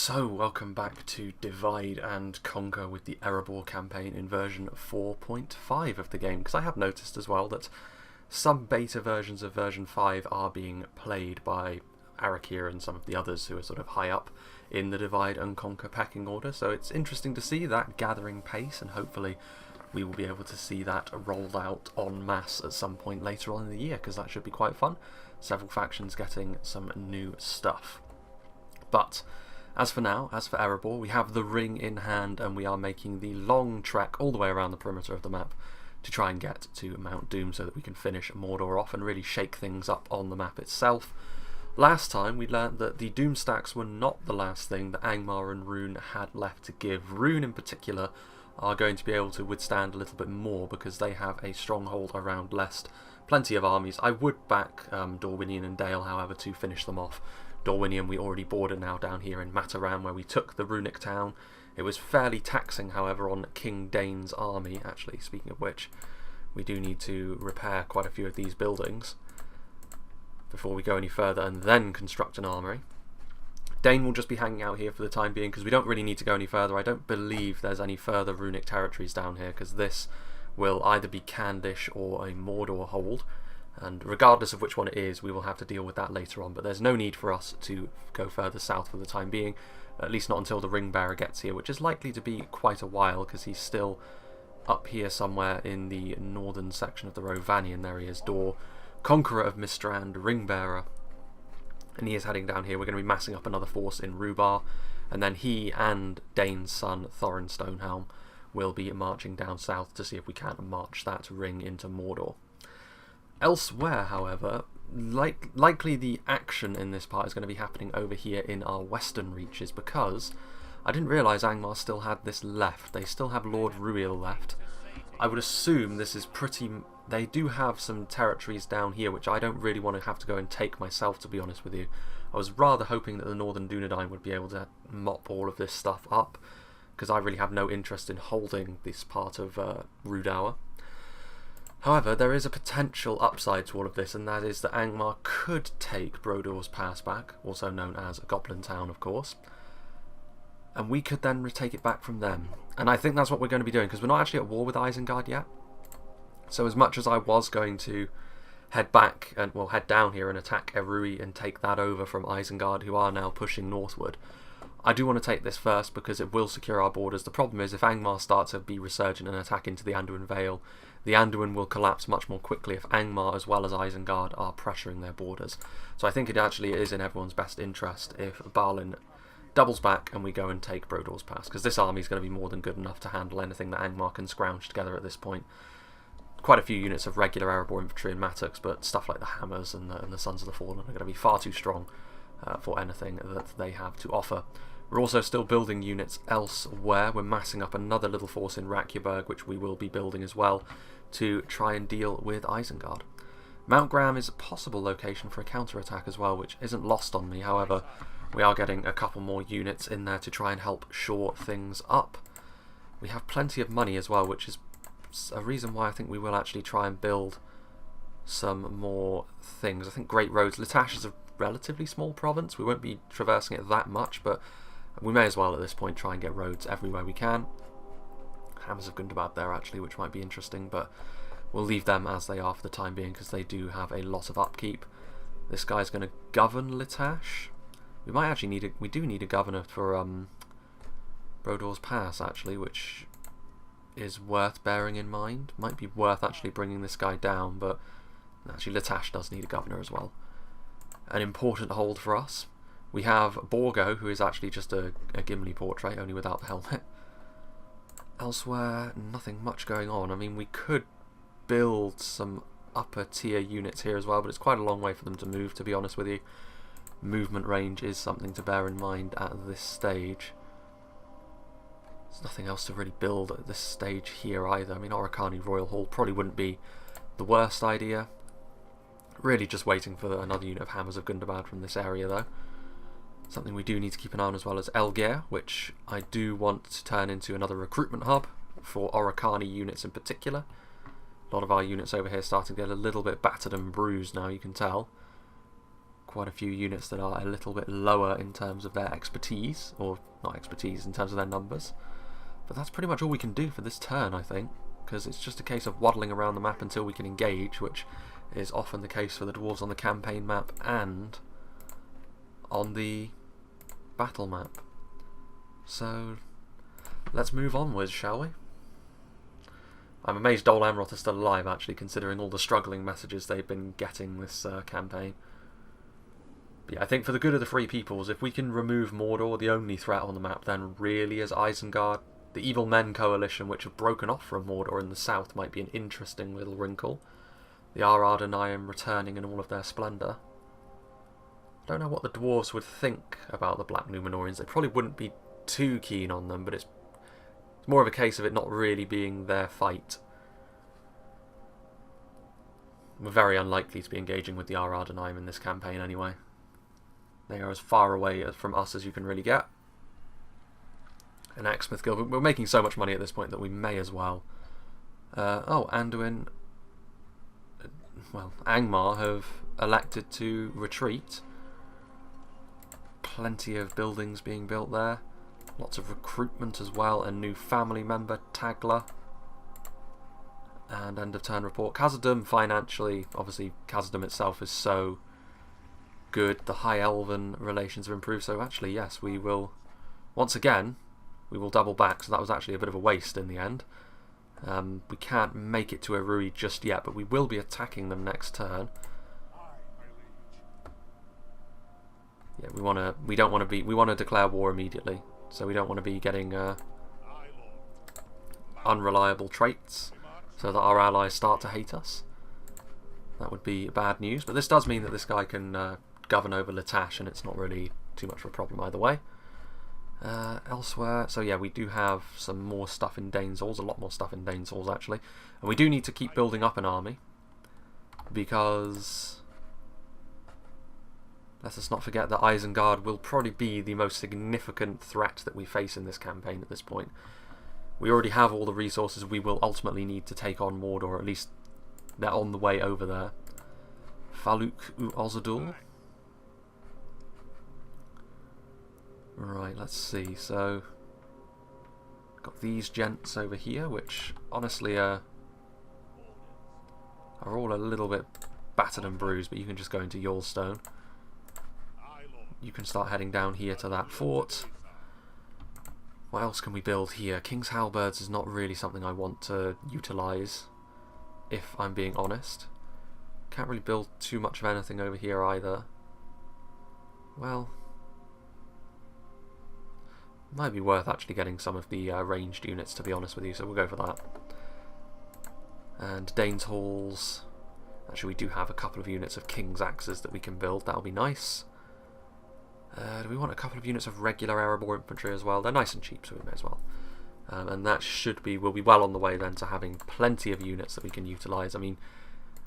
So, welcome back to Divide and Conquer with the Erebor campaign in version 4.5 of the game, because I have noticed as well that some beta versions of version 5 are being played by Arakir and some of the others who are sort of high up in the Divide and Conquer pecking order, so it's interesting to see that gathering pace, and hopefully we will be able to see that rolled out en masse at some point later on in the year, because that should be quite fun. Several factions getting some new stuff. But as for now, as for Erebor, we have the ring in hand and we are making the long trek all the way around the perimeter of the map to try and get to Mount Doom so that we can finish Mordor off and really shake things up on the map itself. Last time we learnt that the Doom stacks were not the last thing that Angmar and Rune had left to give. Rune in particular are going to be able to withstand a little bit more because they have a stronghold around Lest. Plenty of armies. I would back Dorwinion and Dale, however, to finish them off. Dorwinion we already border now down here in Mataran, where we took the runic town. It was fairly taxing, however, on King Dane's army. Actually, speaking of which, we do need to repair quite a few of these buildings before we go any further and then construct an armory. Dane will just be hanging out here for the time being because we don't really need to go any further. I don't believe there's any further runic territories down here because this will either be Candish or a Mordor hold. And regardless of which one it is, we will have to deal with that later on, but there's no need for us to go further south for the time being, at least not until the ring bearer gets here, which is likely to be quite a while because he's still up here somewhere in the northern section of the Rovanian. There he is, Dor, Conqueror of Mistrand, ring bearer, and he is heading down here. We're going to be massing up another force in Rubar, and then he and Dane's son Thorin Stonehelm will be marching down south to see if we can march that ring into Mordor. Elsewhere, however, likely the action in this part is going to be happening over here in our western reaches, because I didn't realise Angmar still had this left. They still have Lord Ruiel left. I would assume this is pretty... They do have some territories down here, which I don't really want to have to go and take myself, to be honest with you. I was rather hoping that the Northern Dunedain would be able to mop all of this stuff up, because I really have no interest in holding this part of Rudour. However, there is a potential upside to all of this, and that is that Angmar could take Brodor's Pass back, also known as Goblin Town, of course, and we could then retake it back from them. And I think that's what we're going to be doing, because we're not actually at war with Eisenguard yet. So as much as I was going to head back, and well, head down here and attack Erui and take that over from Eisenguard, who are now pushing northward, I do want to take this first because it will secure our borders. The problem is if Angmar starts to be resurgent and attack into the Anduin Vale, the Anduin will collapse much more quickly if Angmar as well as Isengard are pressuring their borders. So I think it actually is in everyone's best interest if Balin doubles back and we go and take Brodor's Pass, because this army is going to be more than good enough to handle anything that Angmar can scrounge together at this point. Quite a few units of regular Erebor infantry and Mattocks, but stuff like the Hammers and the Sons of the Fallen are going to be far too strong for anything that they have to offer. We're also still building units elsewhere. We're massing up another little force in Rakyaberg, which we will be building as well, to try and deal with Isengard. Mount Graham is a possible location for a counterattack as well, which isn't lost on me. However, we are getting a couple more units in there to try and help shore things up. We have plenty of money as well, which is a reason why I think we will actually try and build some more things. I think Great Roads. Litash is a relatively small province. We won't be traversing it that much, but we may as well at this point try and get roads everywhere we can. Hammers of Gundabad there actually, which might be interesting, but we'll leave them as they are for the time being because they do have a lot of upkeep. This guy's going to govern Litash. We might actually need we do need a governor for Brodor's Pass actually, which is worth bearing in mind. Might be worth actually bringing this guy down, but actually Litash does need a governor as well. An important hold for us. We have Borgo, who is actually just a Gimli portrait, only without the helmet. Elsewhere, nothing much going on. I mean, we could build some upper tier units here as well, but it's quite a long way for them to move, to be honest with you. Movement range is something to bear in mind at this stage. There's nothing else to really build at this stage here either. I mean, Orikani Royal Hall probably wouldn't be the worst idea. Really just waiting for another unit of Hammers of Gundabad from this area though. Something we do need to keep an eye on as well as Elgir, which I do want to turn into another recruitment hub for Orikani units in particular. A lot of our units over here starting to get a little bit battered and bruised now, you can tell. quite a few units that are a little bit lower in terms of their expertise, or not expertise, in terms of their numbers. But that's pretty much all we can do for this turn, I think, because it's just a case of waddling around the map until we can engage, which is often the case for the dwarves on the campaign map and on the battle map. So let's move onwards, shall we? I'm amazed Dol Amroth is still alive, actually, considering all the struggling messages they've been getting this campaign. But yeah, I think for the good of the Free Peoples, if we can remove Mordor, the only threat on the map then really is Eisenguard. The Evil Men coalition, which have broken off from Mordor in the south, might be an interesting little wrinkle. The Ar-Adonayim returning in all of their splendour. I don't know what the dwarves would think about the Black Númenóreans. They probably wouldn't be too keen on them, but it's more of a case of it not really being their fight. We're very unlikely to be engaging with the Ar-Adonayim in this campaign anyway. They are as far away from us as you can really get. An Axmouth Guild. We're making so much money at this point that we may as well. Oh, Anduin... Well, Angmar have elected to retreat. Plenty of buildings being built there. Lots of recruitment as well. A new family member, Tagla. And end of turn report. Khazad-dûm financially, obviously Khazad-dûm itself is so good. The High Elven relations have improved. So actually, yes, we will, once again, we will double back. So that was actually a bit of a waste in the end. We can't make it to Erui just yet, but we will be attacking them next turn. Yeah, we don't want to declare war immediately, so we don't want to be getting unreliable traits, so that our allies start to hate us. That would be bad news, but this does mean that this guy can govern over Latash, and it's not really too much of a problem either way. Elsewhere, so yeah, we do have some more stuff in Dane's Halls, a lot more stuff in Dane's Halls actually, and we do need to keep building up an army, because let us not forget that Eisenguard will probably be the most significant threat that we face in this campaign at this point. We already have all the resources we will ultimately need to take on Mordor, or at least they're on the way over there. Faluk u Ozadul. Right, let's see, so got these gents over here, which honestly are all a little bit battered and bruised, but you can just go into Yulstone. You can start heading down here to that fort. What else can we build here? King's Halberds is not really something I want to utilise, if I'm being honest. Can't really build too much of anything over here either. Well, might be worth actually getting some of the ranged units, to be honest with you, so we'll go for that. And Dane's Halls. Actually, we do have a couple of units of King's Axes that we can build. That'll be nice. Do we want a couple of units of regular Erebor infantry as well? They're nice and cheap, so we may as well. And that we'll be well on the way then to having plenty of units that we can utilise. I mean,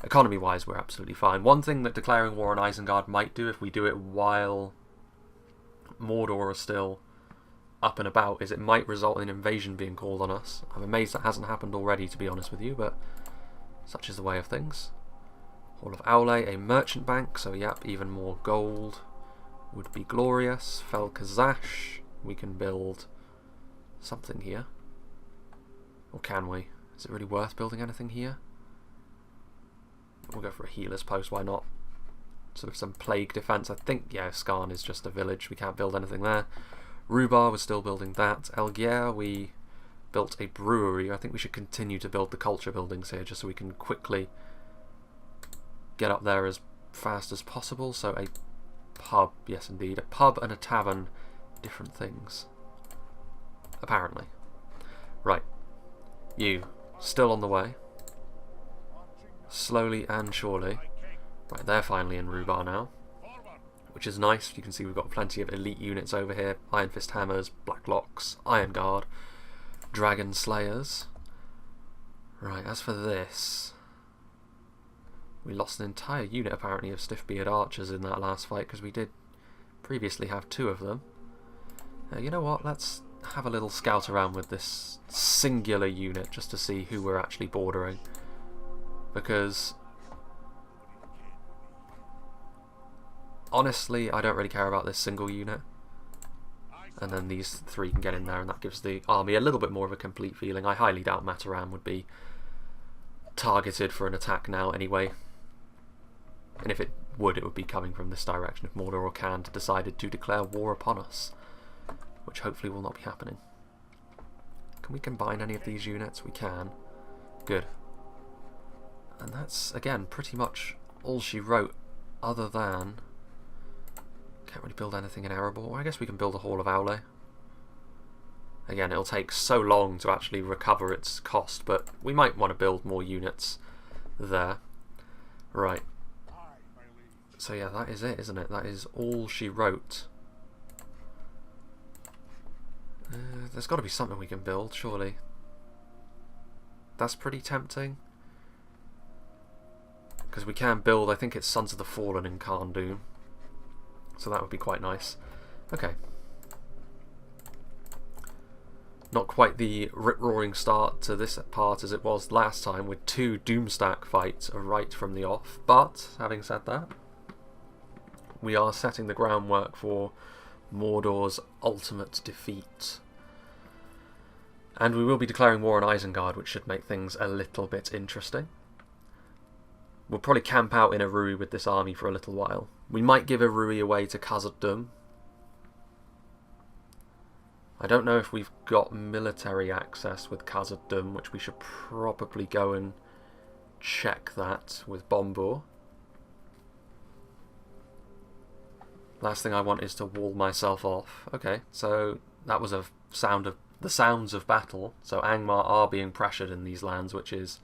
economy-wise, we're absolutely fine. One thing that declaring war on Isengard might do, if we do it while Mordor is still up and about, is it might result in invasion being called on us. I'm amazed that hasn't happened already, to be honest with you, but such is the way of things. Hall of Aule, a merchant bank, so yep, even more gold would be glorious. Fel Kazash, we can build something here. Or can we? Is it really worth building anything here? We'll go for a healer's post, why not? Sort of some plague defense. I think, yeah, Skarn is just a village, we can't build anything there. Rubar, we're still building that. Elgier, we built a brewery. I think we should continue to build the culture buildings here, just so we can quickly get up there as fast as possible. So a pub, yes indeed. A pub and a tavern, different things. Apparently. Right. You, still on the way. Slowly and surely. Right, they're finally in Rubar now, which is nice. You can see we've got plenty of elite units over here. Iron Fist Hammers, Blacklocks, Iron Guard, Dragon Slayers. Right, as for this, we lost an entire unit apparently of Stiffbeard Archers in that last fight, because we did previously have 2 of them. You know what, let's have a little scout around with this singular unit just to see who we're actually bordering, because Honestly, I don't really care about this single unit. And then these 3 can get in there, and that gives the army a little bit more of a complete feeling. I highly doubt Mataram would be targeted for an attack now anyway. And if it would be coming from this direction if Mordor or Khand decided to declare war upon us, which hopefully will not be happening. Can we combine any of these units? We can. Good. And that's, again, pretty much all she wrote, other than... Can't really build anything in Erebor. Well, I guess we can build a Hall of Aule. Again, it'll take so long to actually recover its cost, but we might want to build more units there. Right. So yeah, that is it, isn't it? That is all she wrote. There's got to be something we can build, surely. That's pretty tempting. Because we can build, I think it's Sons of the Fallen in Kharndoon. So that would be quite nice. Okay. Not quite the rip-roaring start to this part as it was last time, with 2 Doomstack fights right from the off. But, having said that, we are setting the groundwork for Mordor's ultimate defeat. And we will be declaring war on Eisenguard, which should make things a little bit interesting. We'll probably camp out in Arui with this army for a little while. We might give Arui away to Khazad-dûm. I don't know if we've got military access with Khazad-dûm, which we should probably go and check that with Bombur. Last thing I want is to wall myself off. Okay, so that was the sounds of battle. So Angmar are being pressured in these lands, which is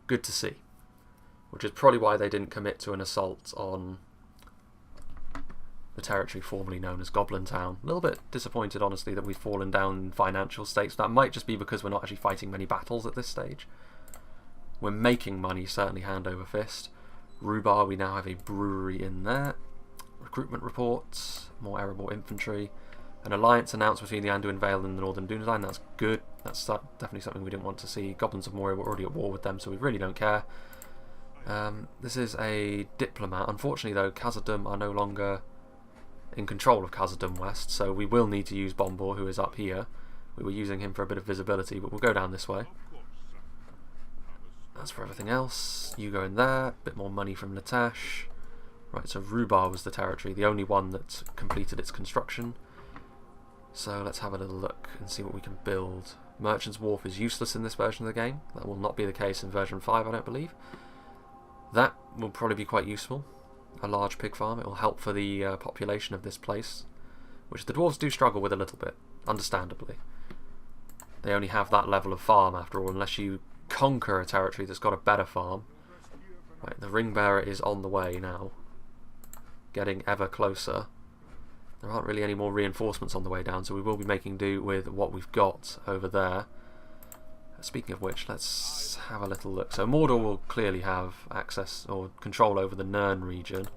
good to see. Which is probably why they didn't commit to an assault on the territory formerly known as Goblin Town. A little bit disappointed, honestly, that we've fallen down in financial stakes. That might just be because we're not actually fighting many battles at this stage. We're making money, certainly hand over fist. Rhubar, we now have a brewery in there. Recruitment reports, more Erebor infantry. An alliance announced between the Anduin Vale and the Northern Dunedain. That's good. That's definitely something we didn't want to see. Goblins of Moria were already at war with them, so we really don't care. This is a diplomat. Unfortunately, though, Khazad-dûm are no longer in control of Khazad-dûm West, so we will need to use Bombur, who is up here. We were using him for a bit of visibility, but we'll go down this way. That's for everything else. You go in there. Bit more money from Latash. Right, so Rhubar was the territory, the only one that completed its construction. So let's have a little look and see what we can build. Merchant's Wharf is useless in this version of the game. That will not be the case in version 5, I don't believe. That will probably be quite useful. A large pig farm. It will help for the population of this place, which the dwarves do struggle with a little bit, understandably. They only have that level of farm, after all, unless you conquer a territory that's got a better farm. Right, the ring bearer is on the way now. Getting ever closer. There aren't really any more reinforcements on the way down, so we will be making do with what we've got over there. Speaking of which, let's have a little look. So Mordor will clearly have access or control over the Nirn region.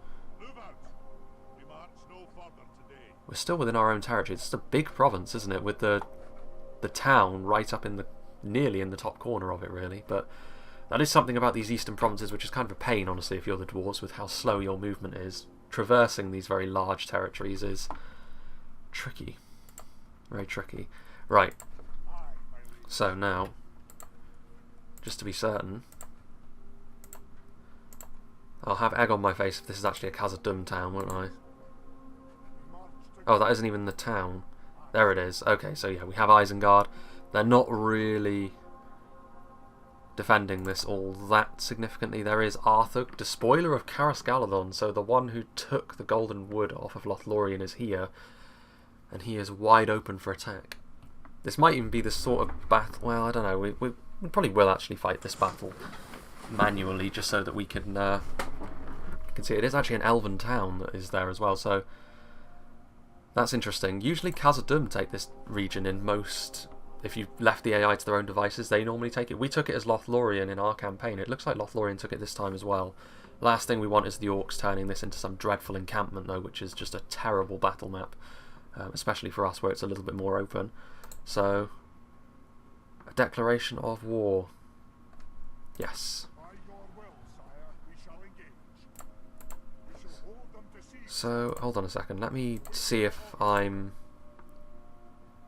We're still within our own territory. It's a big province, isn't it? With the town right up in the nearly in the top corner of it, really. But that is something about these eastern provinces which is kind of a pain, honestly, if you're the dwarves, with how slow your movement is. Traversing these very large territories is tricky. Very tricky. Right. So now, just to be certain, I'll have egg on my face if this is actually a Khazad-dûm town, won't I? Oh, that isn't even the town. There it is. Okay, so yeah, we have Isengard. They're not really defending this all that significantly. There is Arthur, despoiler of Caras Galadon, so the one who took the golden wood off of Lothlorien is here, and he is wide open for attack. This might even be the sort of battle. Well, I don't know. We probably will actually fight this battle manually, just so that we can see it is actually an elven town that is there as well. So that's interesting. Usually Khazad-dûm take this region in most. If you left the AI to their own devices, they normally take it. We took it as Lothlorien in our campaign. It looks like Lothlorien took it this time as well. Last thing we want is the orcs turning this into some dreadful encampment, though, which is just a terrible battle map, especially for us where it's a little bit more open. So, a declaration of war. Yes. So, hold on a second. Let me see if I'm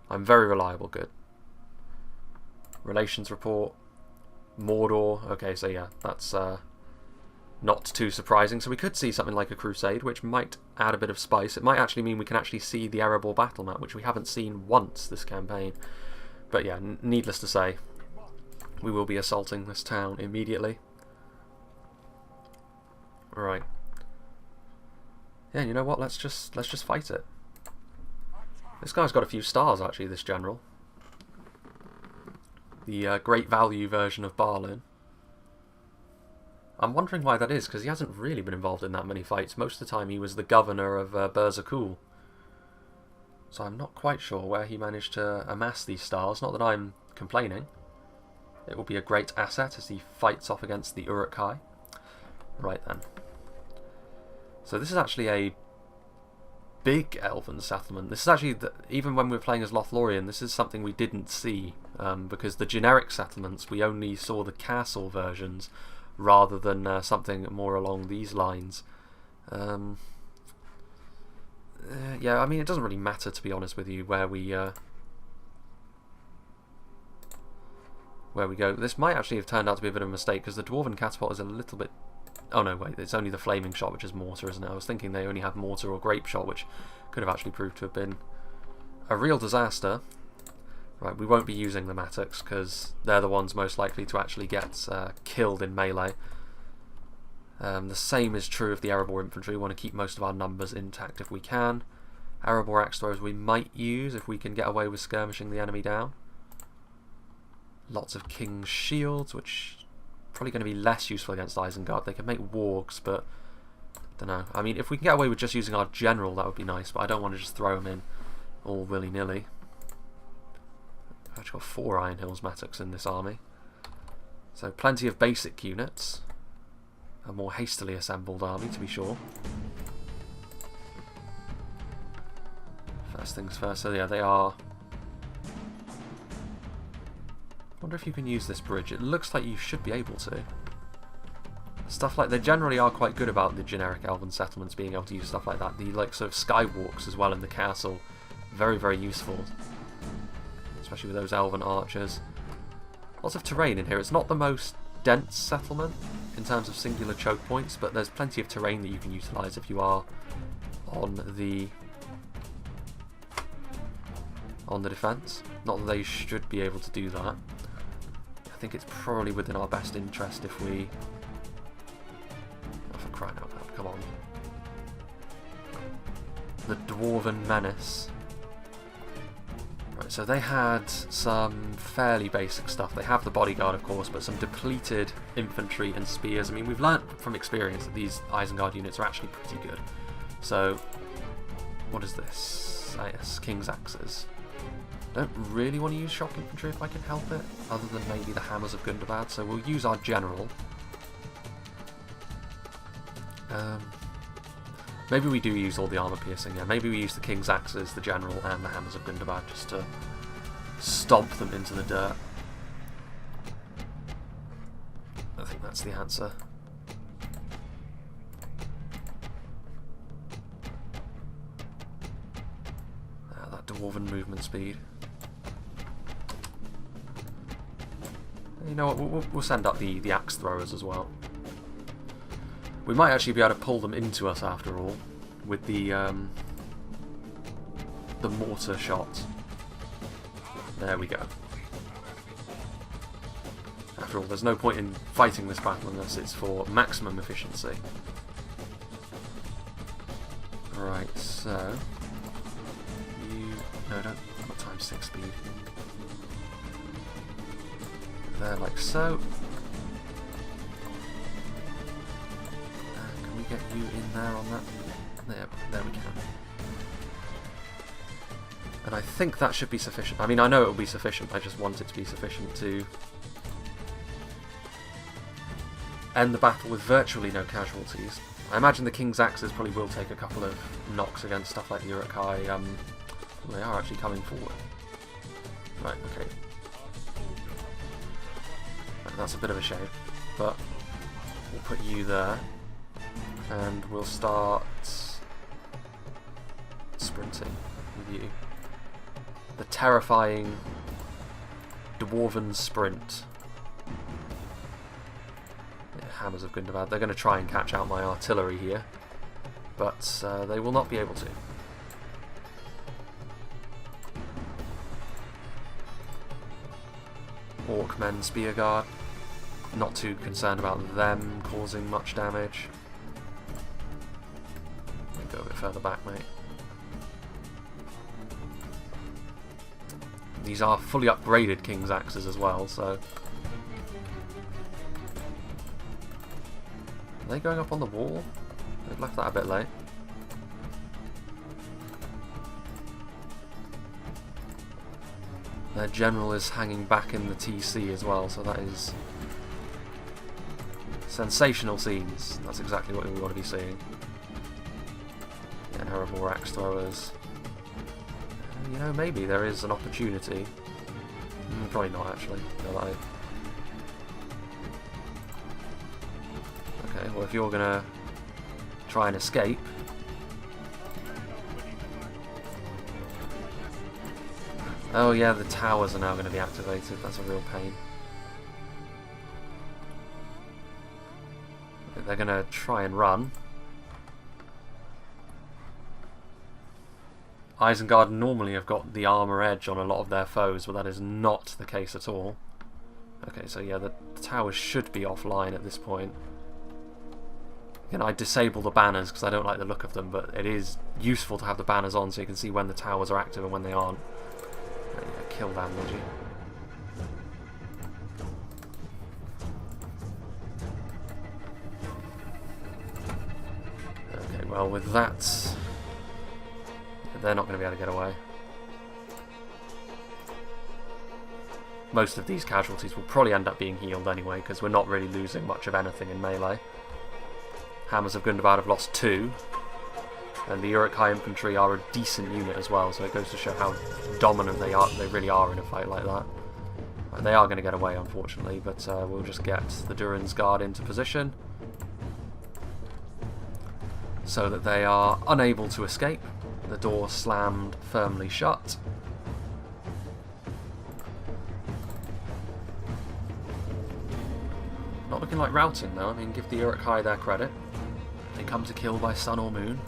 very reliable. Good. Relations report. Mordor. Okay, so yeah, that's not too surprising. So we could see something like a crusade, which might add a bit of spice. It might actually mean we can actually see the Erebor battle map, which we haven't seen once this campaign. But yeah, needless to say, we will be assaulting this town immediately. Right. Yeah, you know what? Let's just fight it. This guy's got a few stars actually. This general, the great value version of Balin. I'm wondering why that is, because he hasn't really been involved in that many fights. Most of the time he was the governor of Berzakul. So I'm not quite sure where he managed to amass these stars. Not that I'm complaining. It will be a great asset as he fights off against the Uruk-hai. Right then. So this is actually a big elven settlement. This is actually, even when we were playing as Lothlorien, this is something we didn't see. Because the generic settlements, we only saw the castle versions, rather than something more along these lines. Yeah, I mean, it doesn't really matter, to be honest with you, where we go. This might actually have turned out to be a bit of a mistake, because the Dwarven catapult is a little bit... Oh no, wait, it's only the flaming shot, which is mortar, isn't it? I was thinking they only have mortar or grape shot, which could have actually proved to have been a real disaster. Right, we won't be using the mattocks, because they're the ones most likely to actually get killed in melee. The same is true of the Erebor infantry. We want to keep most of our numbers intact if we can. Erebor axe throwers we might use if we can get away with skirmishing the enemy down. Lots of King's shields, which probably going to be less useful against Eisenguard. They can make wargs, but don't know. I mean, if we can get away with just using our general, that would be nice, but I don't want to just throw him in all willy-nilly. I've actually got 4 Iron Hills mattocks in this army. So plenty of basic units. A more hastily assembled army, to be sure. First things first, so yeah, they are... Wonder if you can use this bridge. It looks like you should be able to. Stuff like... They generally are quite good about the generic elven settlements being able to use stuff like that. The like sort of skywalks as well in the castle. Very, very useful. Especially with those elven archers. Lots of terrain in here. It's not the most dense settlement in terms of singular choke points, but there's plenty of terrain that you can utilise if you are on the defence. Not that they should be able to do that. I think it's probably within our best interest if we... Oh, for crying out loud, come on. The Dwarven Menace. Right, so they had some fairly basic stuff. They have the bodyguard, of course, but some depleted infantry and spears. I mean, we've learnt from experience that these Isengard units are actually pretty good. So, what is this? Ah, yes, King's Axes. Don't really want to use shock infantry if I can help it, other than maybe the hammers of Gundabad, so we'll use our general. Maybe we do use all the armour piercing, yeah. Maybe we use the King's Axes, the general, and the hammers of Gundabad just to stomp them into the dirt. I think that's the answer. That Dwarven movement speed. You know what, we'll send up the axe throwers as well. We might actually be able to pull them into us after all, with the mortar shot. There we go. After all, there's no point in fighting this battle unless it's for maximum efficiency. Right, so... No, don't... I've got times 6 speed. There, like so. Can we get you in there on that? There we can. And I think that should be sufficient. I mean, I know it will be sufficient, I just want it to be sufficient to end the battle with virtually no casualties. I imagine the King's Axes probably will take a couple of knocks against stuff like the Uruk-hai. They are actually coming forward. Right, okay. Right, that's a bit of a shame, but we'll put you there, and we'll start sprinting with you. The terrifying Dwarven Sprint. Yeah, Hammers of Gundabad. They're going to try and catch out my artillery here, but they will not be able to. Orcmen Spearguard. Not too concerned about them causing much damage. Go a bit further back, mate. These are fully upgraded King's Axes as well, so... Are they going up on the wall? They've left that a bit late. Their general is hanging back in the TC as well, so that is... sensational scenes. That's exactly what we want to be seeing. Yeah, Erebor axe throwers. You know, maybe there is an opportunity. Probably not, actually. No, okay, well, if you're gonna try and escape, oh yeah, the towers are now going to be activated. That's a real pain. They're going to try and run. Eisenguard normally have got the armor edge on a lot of their foes, but that is not the case at all. Okay, so yeah, the towers should be offline at this point. Again, I disable the banners because I don't like the look of them, but it is useful to have the banners on so you can see when the towers are active and when they aren't. Yeah, kill them, would you? Okay, well, with that, they're not going to be able to get away. Most of these casualties will probably end up being healed anyway, because we're not really losing much of anything in melee. Hammers of Gundabad have lost 2, and the Uruk-hai infantry are a decent unit as well, so it goes to show how dominant they really are in a fight like that. And they are going to get away, unfortunately, but we'll just get the Durin's Guard into position so that they are unable to escape. The door slammed firmly shut. Not looking like routing though. I mean, give the Uruk-hai their credit. They come to kill by sun or moon.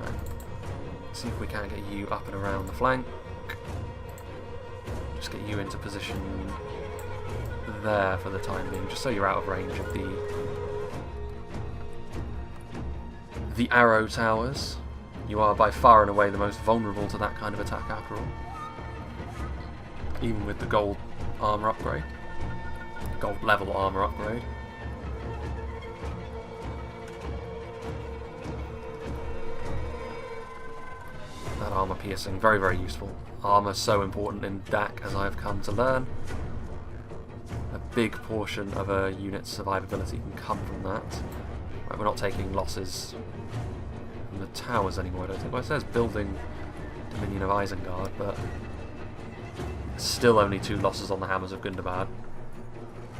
Right. See if we can get you up and around the flank. Just get you into position there for the time being, just so you're out of range of the arrow towers. You are by far and away the most vulnerable to that kind of attack after all. Even with the gold armor upgrade. Gold level armor upgrade. That armor piercing, very, very useful. Armor so important in DAC, as I have come to learn. A big portion of a unit's survivability can come from that. Right, we're not taking losses from the towers anymore, I don't think. Well, it says building Dominion of Isengard, but still only 2 losses on the Hammers of Gundabad.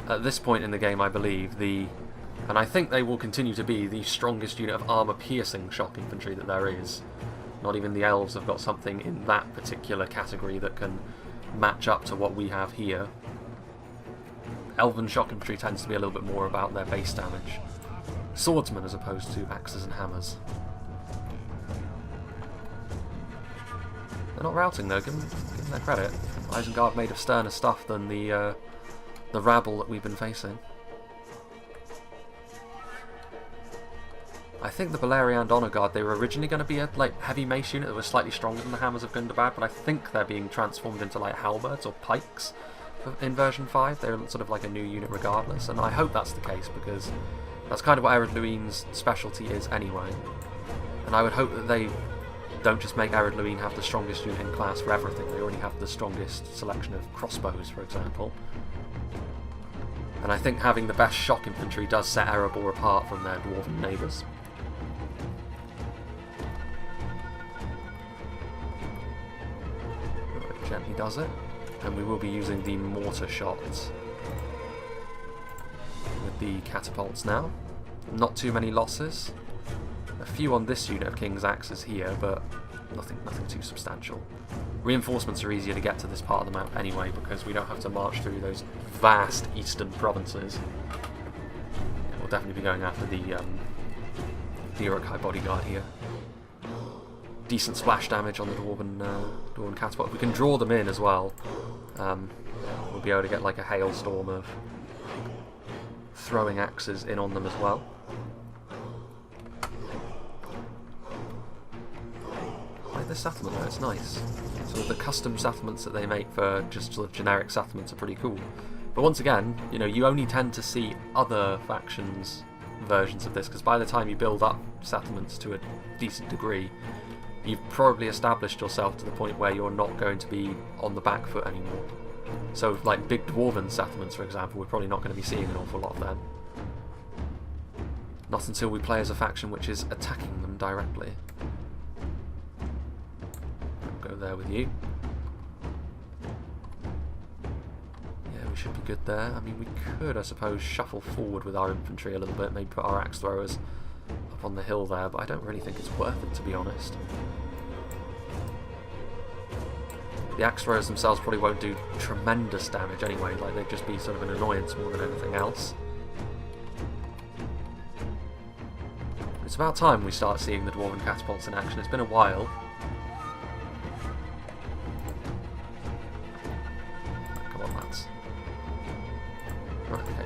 At this point in the game, I believe, and I think they will continue to be, the strongest unit of armor-piercing shock infantry that there is. Not even the elves have got something in that particular category that can match up to what we have here. Elven shock infantry tends to be a little bit more about their base damage. Swordsmen as opposed to axes and hammers. They're not routing though, give them their credit. Eisenguard made of sterner stuff than the rabble that we've been facing. I think the Baleriand Honor Guard, they were originally going to be a heavy mace unit that was slightly stronger than the Hammers of Gundabad, but I think they're being transformed into like halberds or pikes in version 5. They're sort of like a new unit regardless, and I hope that's the case because that's kind of what Ered Luin's specialty is anyway. And I would hope that they don't just make Ered Luin have the strongest unit in class for everything. They already have the strongest selection of crossbows, for example. And I think having the best shock infantry does set Erebor apart from their dwarven neighbours. Gently does it, and we will be using the mortar shots with the catapults now. Not too many losses. A few on this unit of King's Axes here, but nothing too substantial. Reinforcements are easier to get to this part of the map anyway, because we don't have to march through those vast eastern provinces. Yeah, we'll definitely be going after the Uruk-hai bodyguard here. Decent splash damage on the Dwarven catapult. If we can draw them in as well, we'll be able to get like a hailstorm of throwing axes in on them as well. The settlement though, it's nice. Sort of the custom settlements that they make for just sort of generic settlements are pretty cool. But once again, you know, you only tend to see other factions' versions of this, because by the time you build up settlements to a decent degree, you've probably established yourself to the point where you're not going to be on the back foot anymore. So like big Dwarven settlements, for example, we're probably not going to be seeing an awful lot of them. Not until we play as a faction which is attacking them directly. Go there with you. Yeah, we should be good there. I mean, we could, I suppose, shuffle forward with our infantry a little bit, maybe put our axe throwers up on the hill there, but I don't really think it's worth it, to be honest. The axe throwers themselves probably won't do tremendous damage anyway, like they'd just be sort of an annoyance more than anything else. It's about time we start seeing the Dwarven catapults in action. It's been a while.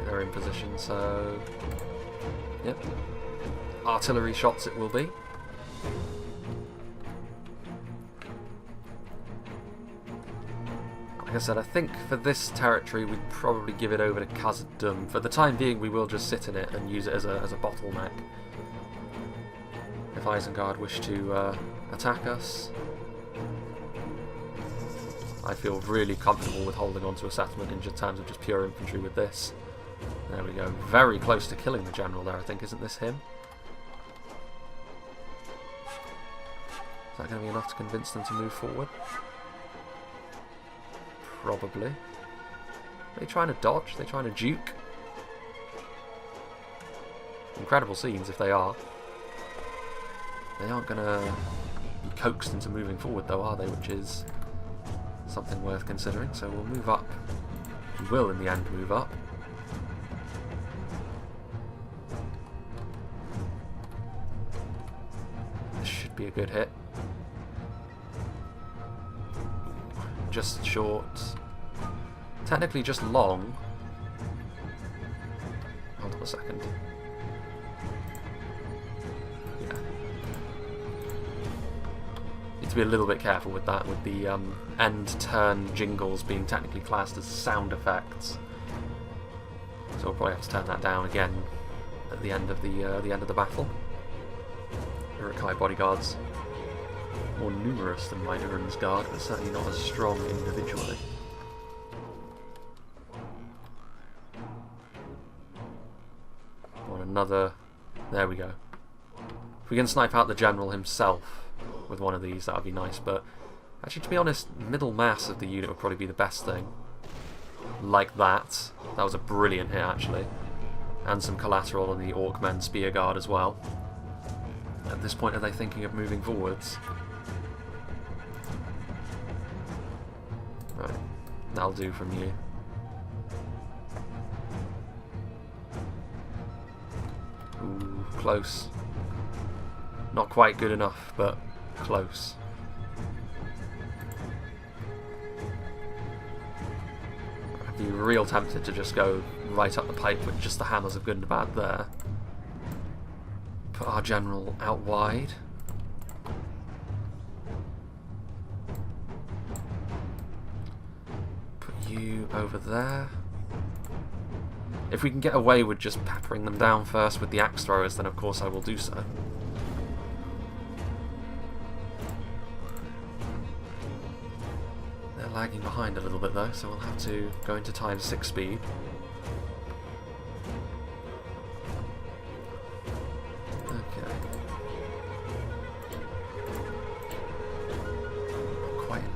They're in position, so yep, artillery shots it will be. Like I said, I think for this territory we'd probably give it over to Khazad-dûm. For the time being we will just sit in it and use it as a bottleneck. If Eisenguard wish to attack us, I feel really comfortable with holding on to a settlement in terms of just pure infantry with this. There we go. Very close to killing the general there, I think. Isn't this him? Is that going to be enough to convince them to move forward? Probably. Are they trying to dodge? Are they trying to juke? Incredible scenes if they are. They aren't going to be coaxed into moving forward though, are they? Which is something worth considering. So we'll move up. We will in the end move up. This should be a good hit. Just short. Technically just long. Hold on a second. Yeah. Need to be a little bit careful with that, with the end turn jingles being technically classed as sound effects. So we'll probably have to turn that down again at the end of the battle. Uruk-hai bodyguards, more numerous than my Durin's guard, but certainly not as strong individually. On another, there we go. If we can snipe out the general himself with one of these, that would be nice. But actually, to be honest, middle mass of the unit would probably be the best thing. Like that. That was a brilliant hit, actually. And some collateral on the Orkmen spear guard as well. At this point, are they thinking of moving forwards? Right, that'll do from you. Ooh, close. Not quite good enough, but close. I'd be real tempted to just go right up the pipe with just the hammers of good and bad there. Put our general out wide. Put you over there. If we can get away with just peppering them down first with the axe throwers, then of course I will do so. They're lagging behind a little bit though, so we'll have to go into times 6 speed.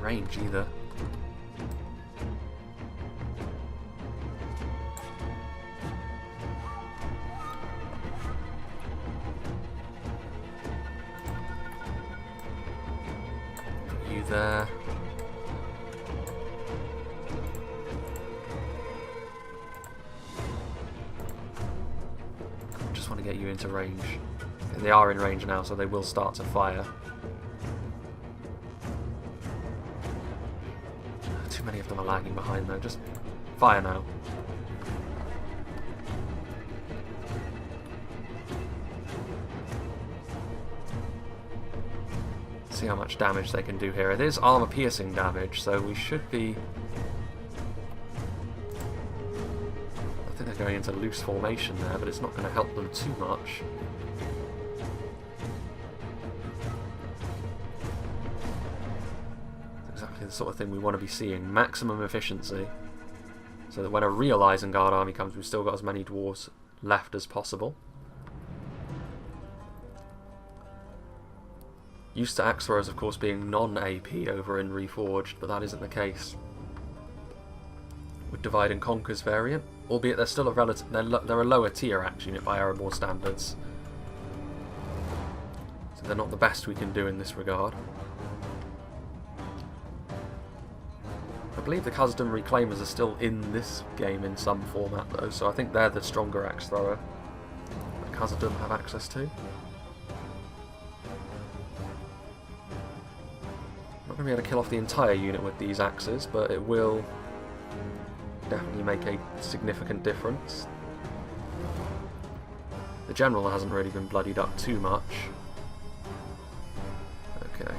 Range either. you there. Just want to get you into range. They are in range now, so they will start to fire. Too many of them are lagging behind though. Just fire now. See how much damage they can do here. It is armor piercing damage, so we should be... I think they're going into loose formation there, but it's not going to help them too much. Exactly the sort of thing we want to be seeing. Maximum efficiency, so that when a real Eisenguard army comes, we've still got as many dwarves left as possible. Used to axe throwers, of course, being non-AP over in Reforged, but that isn't the case with Divide and Conquer's variant. Albeit they're still a relative, they're a lower tier axe unit by Erebor standards, so they're not the best we can do in this regard. I believe the Khazad Reclaimers are still in this game in some format though, so I think they're the stronger axe thrower that Khazad have access to. Not going to be able to kill off the entire unit with these axes, but it will definitely make a significant difference. The general hasn't really been bloodied up too much. Okay.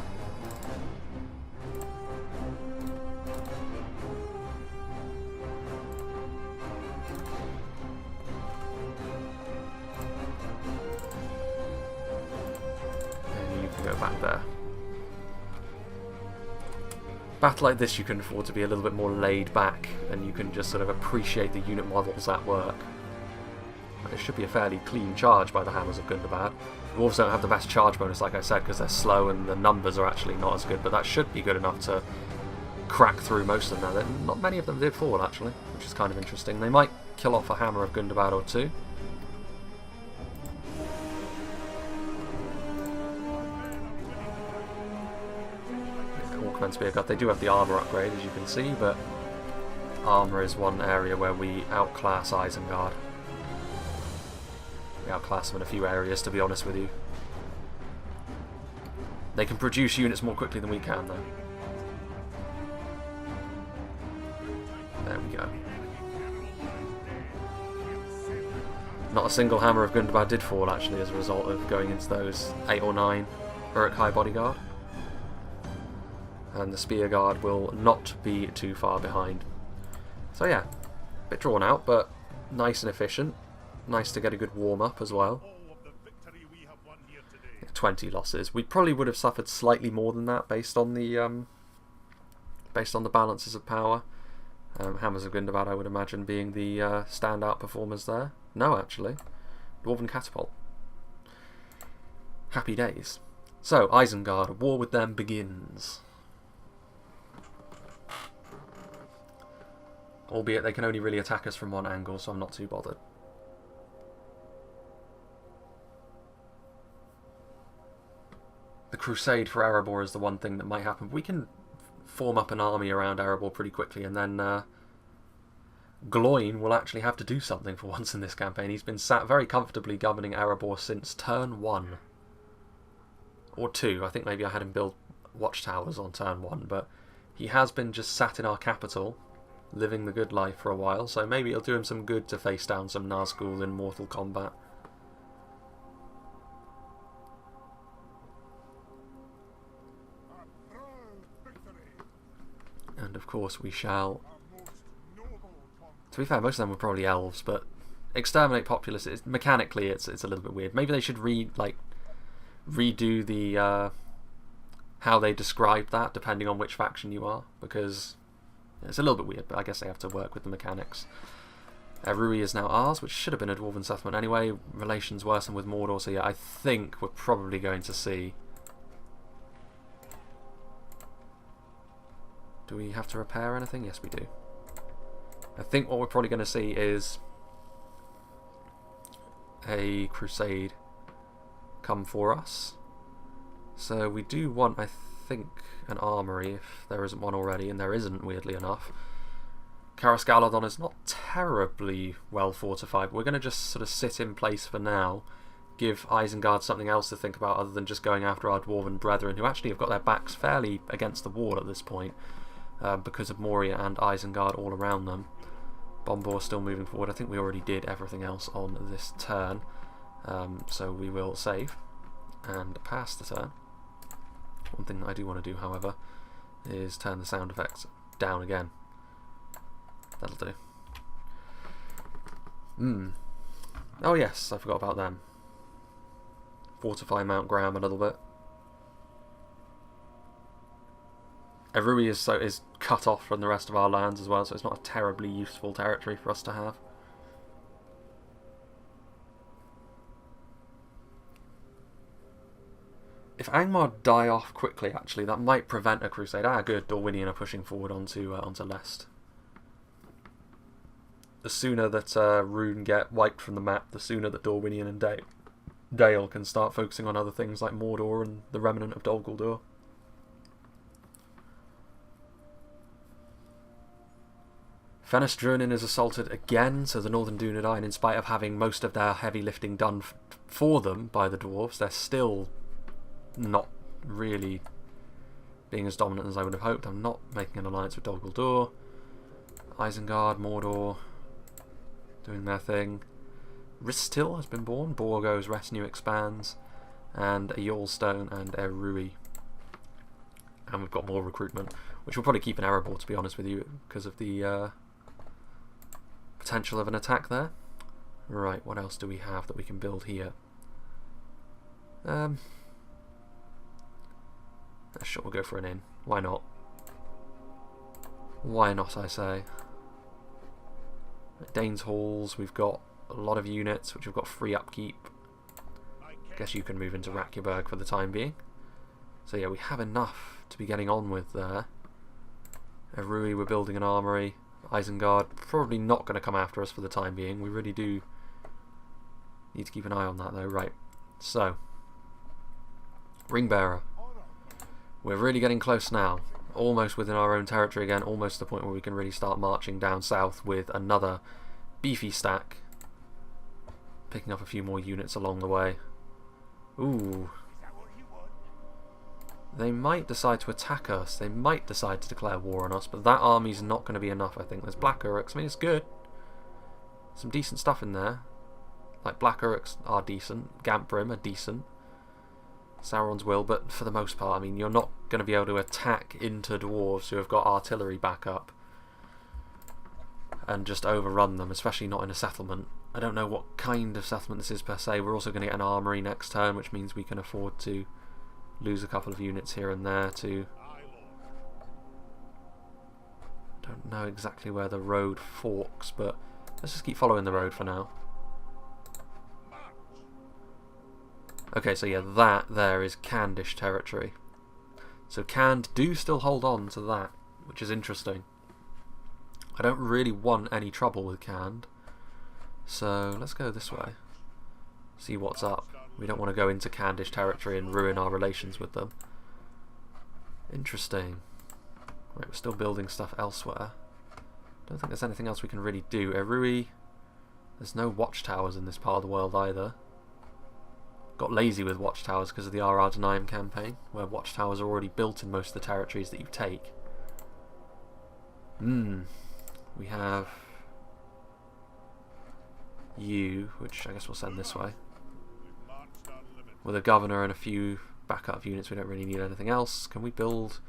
And you can go back there. Battle like this, you can afford to be a little bit more laid back, and you can just sort of appreciate the unit models at work. It should be a fairly clean charge by the Hammers of Gundabad. Dwarves don't have the best charge bonus, like I said, because they're slow and the numbers are actually not as good, but that should be good enough to crack through most of them. Not many of them did fall, actually, which is kind of interesting. They might kill off a Hammer of Gundabad or two. Spearguard. They do have the armour upgrade, as you can see, but armour is one area where we outclass Eisenguard. We outclass them in a few areas, to be honest with you. They can produce units more quickly than we can, though. There we go. Not a single Hammer of Gundabad did fall, actually, as a result of going into those 8 or 9 Uruk-hai bodyguard. And the Spear Guard will not be too far behind. So yeah, a bit drawn out, but nice and efficient. Nice to get a good warm-up as well. 20 losses. We probably would have suffered slightly more than that based on the balances of power. Hammers of Gundabad, I would imagine, being the standout performers there. No, actually. Dwarven Catapult. Happy days. So, Isengard, war with them begins. Albeit they can only really attack us from one angle, so I'm not too bothered. The crusade for Erebor is the one thing that might happen. We can form up an army around Erebor pretty quickly, and then Gloin will actually have to do something for once in this campaign. He's been sat very comfortably governing Erebor since turn 1. Or 2. I think maybe I had him build Watchtowers on turn 1, but he has been just sat in our capital, living the good life for a while, so maybe it'll do him some good to face down some Nazgul in mortal combat. And of course we shall... To be fair, most of them were probably elves, but exterminate populace, mechanically it's a little bit weird. Maybe they should redo the how they describe that depending on which faction you are, because it's a little bit weird, but I guess they have to work with the mechanics. Rui is now ours, which should have been a Dwarven settlement anyway. Relations worsen with Mordor, so yeah, I think we're probably going to see... Do we have to repair anything? Yes, we do. I think what we're probably going to see is a crusade come for us. So we do want, I think, an armory, if there isn't one already, and there isn't, weirdly enough. Karas Galadon is not terribly well fortified. We're going to just sort of sit in place for now, give Eisenguard something else to think about other than just going after our Dwarven brethren, who actually have got their backs fairly against the wall at this point, because of Moria and Eisenguard all around them. Bombor still moving forward. I think we already did everything else on this turn, so we will save and pass the turn. One thing that I do want to do, however, is turn the sound effects down again. That'll do. Oh yes, I forgot about them. Fortify Mount Graham a little bit. Erui is cut off from the rest of our lands as well, so it's not a terribly useful territory for us to have. If Angmar die off quickly, actually, that might prevent a crusade. Ah, good. Dorwinian are pushing forward onto Lest. The sooner that Rune get wiped from the map, the sooner that Dorwinian and Dale can start focusing on other things like Mordor and the remnant of Dol Guldur. Fenris-Drunin is assaulted again, so the Northern Dunedain, in spite of having most of their heavy lifting done for them by the dwarves, they're still not really being as dominant as I would have hoped. I'm not making an alliance with Dol Guldur. Isengard, Mordor, doing their thing. Ristil has been born. Borgo's retinue expands, and a Yolstone and Erui. And we've got more recruitment, which we'll probably keep in Erebor, to be honest with you, because of the potential of an attack there. Right, what else do we have that we can build here? Sure, we'll go for an inn. Why not? Why not, I say. Danes Halls, we've got a lot of units which have got free upkeep. Guess you can move into Rakyaberg for the time being. So yeah, we have enough to be getting on with there. Erui, we're building an armory. Isengard, probably not going to come after us for the time being. We really do need to keep an eye on that though. Right, so Ringbearer. We're really getting close now. Almost within our own territory again, almost to the point where we can really start marching down south with another beefy stack. Picking up a few more units along the way. Ooh. They might decide to attack us. They might decide to declare war on us, but that army's not going to be enough, I think. There's Black Uruks. I mean, it's good. Some decent stuff in there. Like, Black Uruks are decent. Gamprim are decent. Sauron's will, but for the most part, I mean, you're not going to be able to attack into dwarves who have got artillery backup and just overrun them, especially not in a settlement. I don't know what kind of settlement this is per se. We're also going to get an armory next turn, which means we can afford to lose a couple of units here and there to... Don't know exactly where the road forks, but let's just keep following the road for now. Okay, so yeah, that there is Candish territory. So Cand do still hold on to that, which is interesting. I don't really want any trouble with Cand, so let's go this way. See what's up. We don't want to go into Candish territory and ruin our relations with them. Interesting. Right, we're still building stuff elsewhere. Don't think there's anything else we can really do. Erui, there's no watchtowers in this part of the world either. Got lazy with watchtowers because of the R.R. Denaim campaign, where watchtowers are already built in most of the territories that you take. We have you, which I guess we'll send this way. With a governor and a few backup units, we don't really need anything else. Can we build?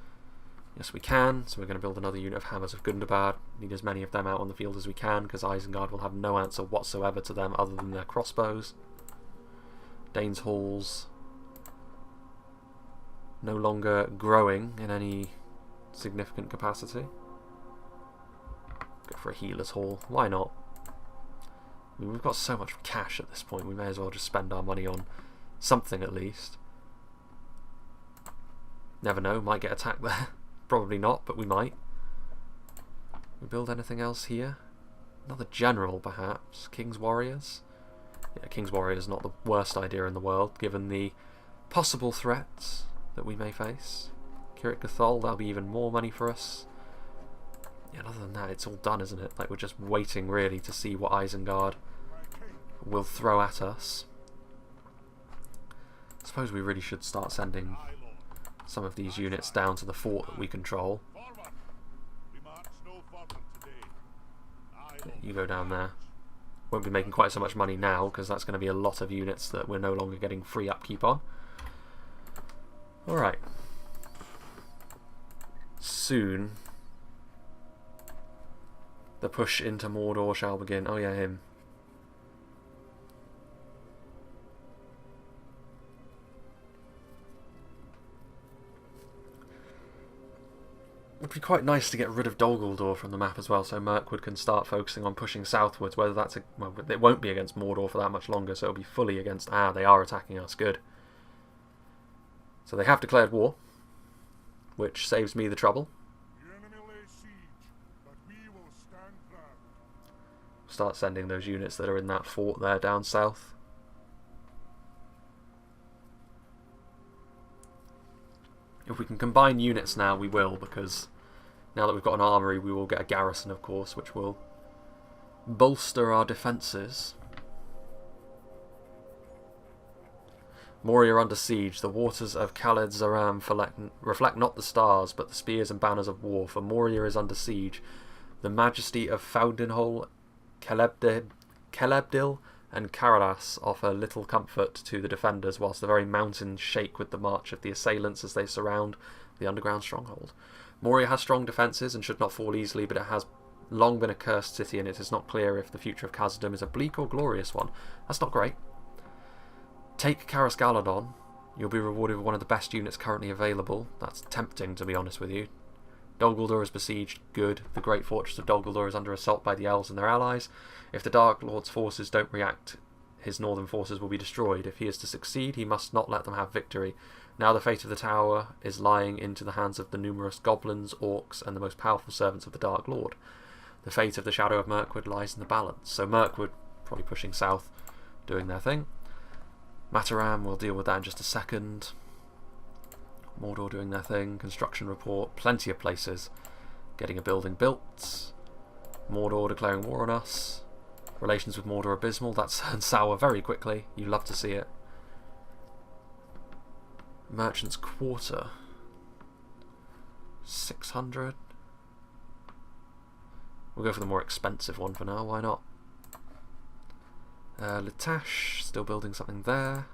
Yes, we can. So we're going to build another unit of Hammers of Gundabad. Need as many of them out on the field as we can, because Isengard will have no answer whatsoever to them other than their crossbows. Danes Halls no longer growing in any significant capacity. Go for a Healer's Hall. Why not? I mean, we've got so much cash at this point, we may as well just spend our money on something at least. Never know, might get attacked there. Probably not, but we might. We build anything else here? Another general, perhaps. King's Warriors? Yeah, King's Warriors is not the worst idea in the world, given the possible threats that we may face. Kirit Gathol, that'll be even more money for us. Yeah, other than that, it's all done, isn't it? Like, we're just waiting, really, to see what Eisenguard will throw at us. I suppose we really should start sending some of these units down to the fort that we control. You go down there. Won't be making quite so much money now, because that's going to be a lot of units that we're no longer getting free upkeep on. Alright. Soon, the push into Mordor shall begin. Oh yeah, him. It would be quite nice to get rid of Dol Guldur from the map as well, so Mirkwood can start focusing on pushing southwards, whether that's well, it won't be against Mordor for that much longer, so it'll be fully against... Ah, they are attacking us, good. So they have declared war, which saves me the trouble. The enemy lays siege, but we will stand firm. Start sending those units that are in that fort there down south. If we can combine units now, we will, because now that we've got an armory, we will get a garrison, of course, which will bolster our defences. Moria under siege. The waters of Khaled Zaram reflect not the stars, but the spears and banners of war, for Moria is under siege. The majesty of Fountainhole, Celebdil, and Karadas offer little comfort to the defenders, whilst the very mountains shake with the march of the assailants as they surround the underground stronghold. Moria has strong defences and should not fall easily, but it has long been a cursed city, and it is not clear if the future of Khazad-dûm is a bleak or glorious one. That's not great. Take Karas Galadon. You'll be rewarded with one of the best units currently available. That's tempting, to be honest with you. Dol Guldur is besieged. Good. The great fortress of Dol Guldur is under assault by the elves and their allies. If the Dark Lord's forces don't react, his northern forces will be destroyed. If he is to succeed, he must not let them have victory. Now the fate of the tower is lying into the hands of the numerous goblins, orcs, and the most powerful servants of the Dark Lord. The fate of the Shadow of Mirkwood lies in the balance. So Mirkwood probably pushing south, doing their thing. Mataram, we'll deal with that in just a second. Mordor doing their thing. Construction report. Plenty of places getting a building built. Mordor declaring war on us. Relations with Mordor abysmal. That turns sour very quickly. You love to see it. Merchant's Quarter. 600. We'll go for the more expensive one for now. Why not? Litash, still building something there.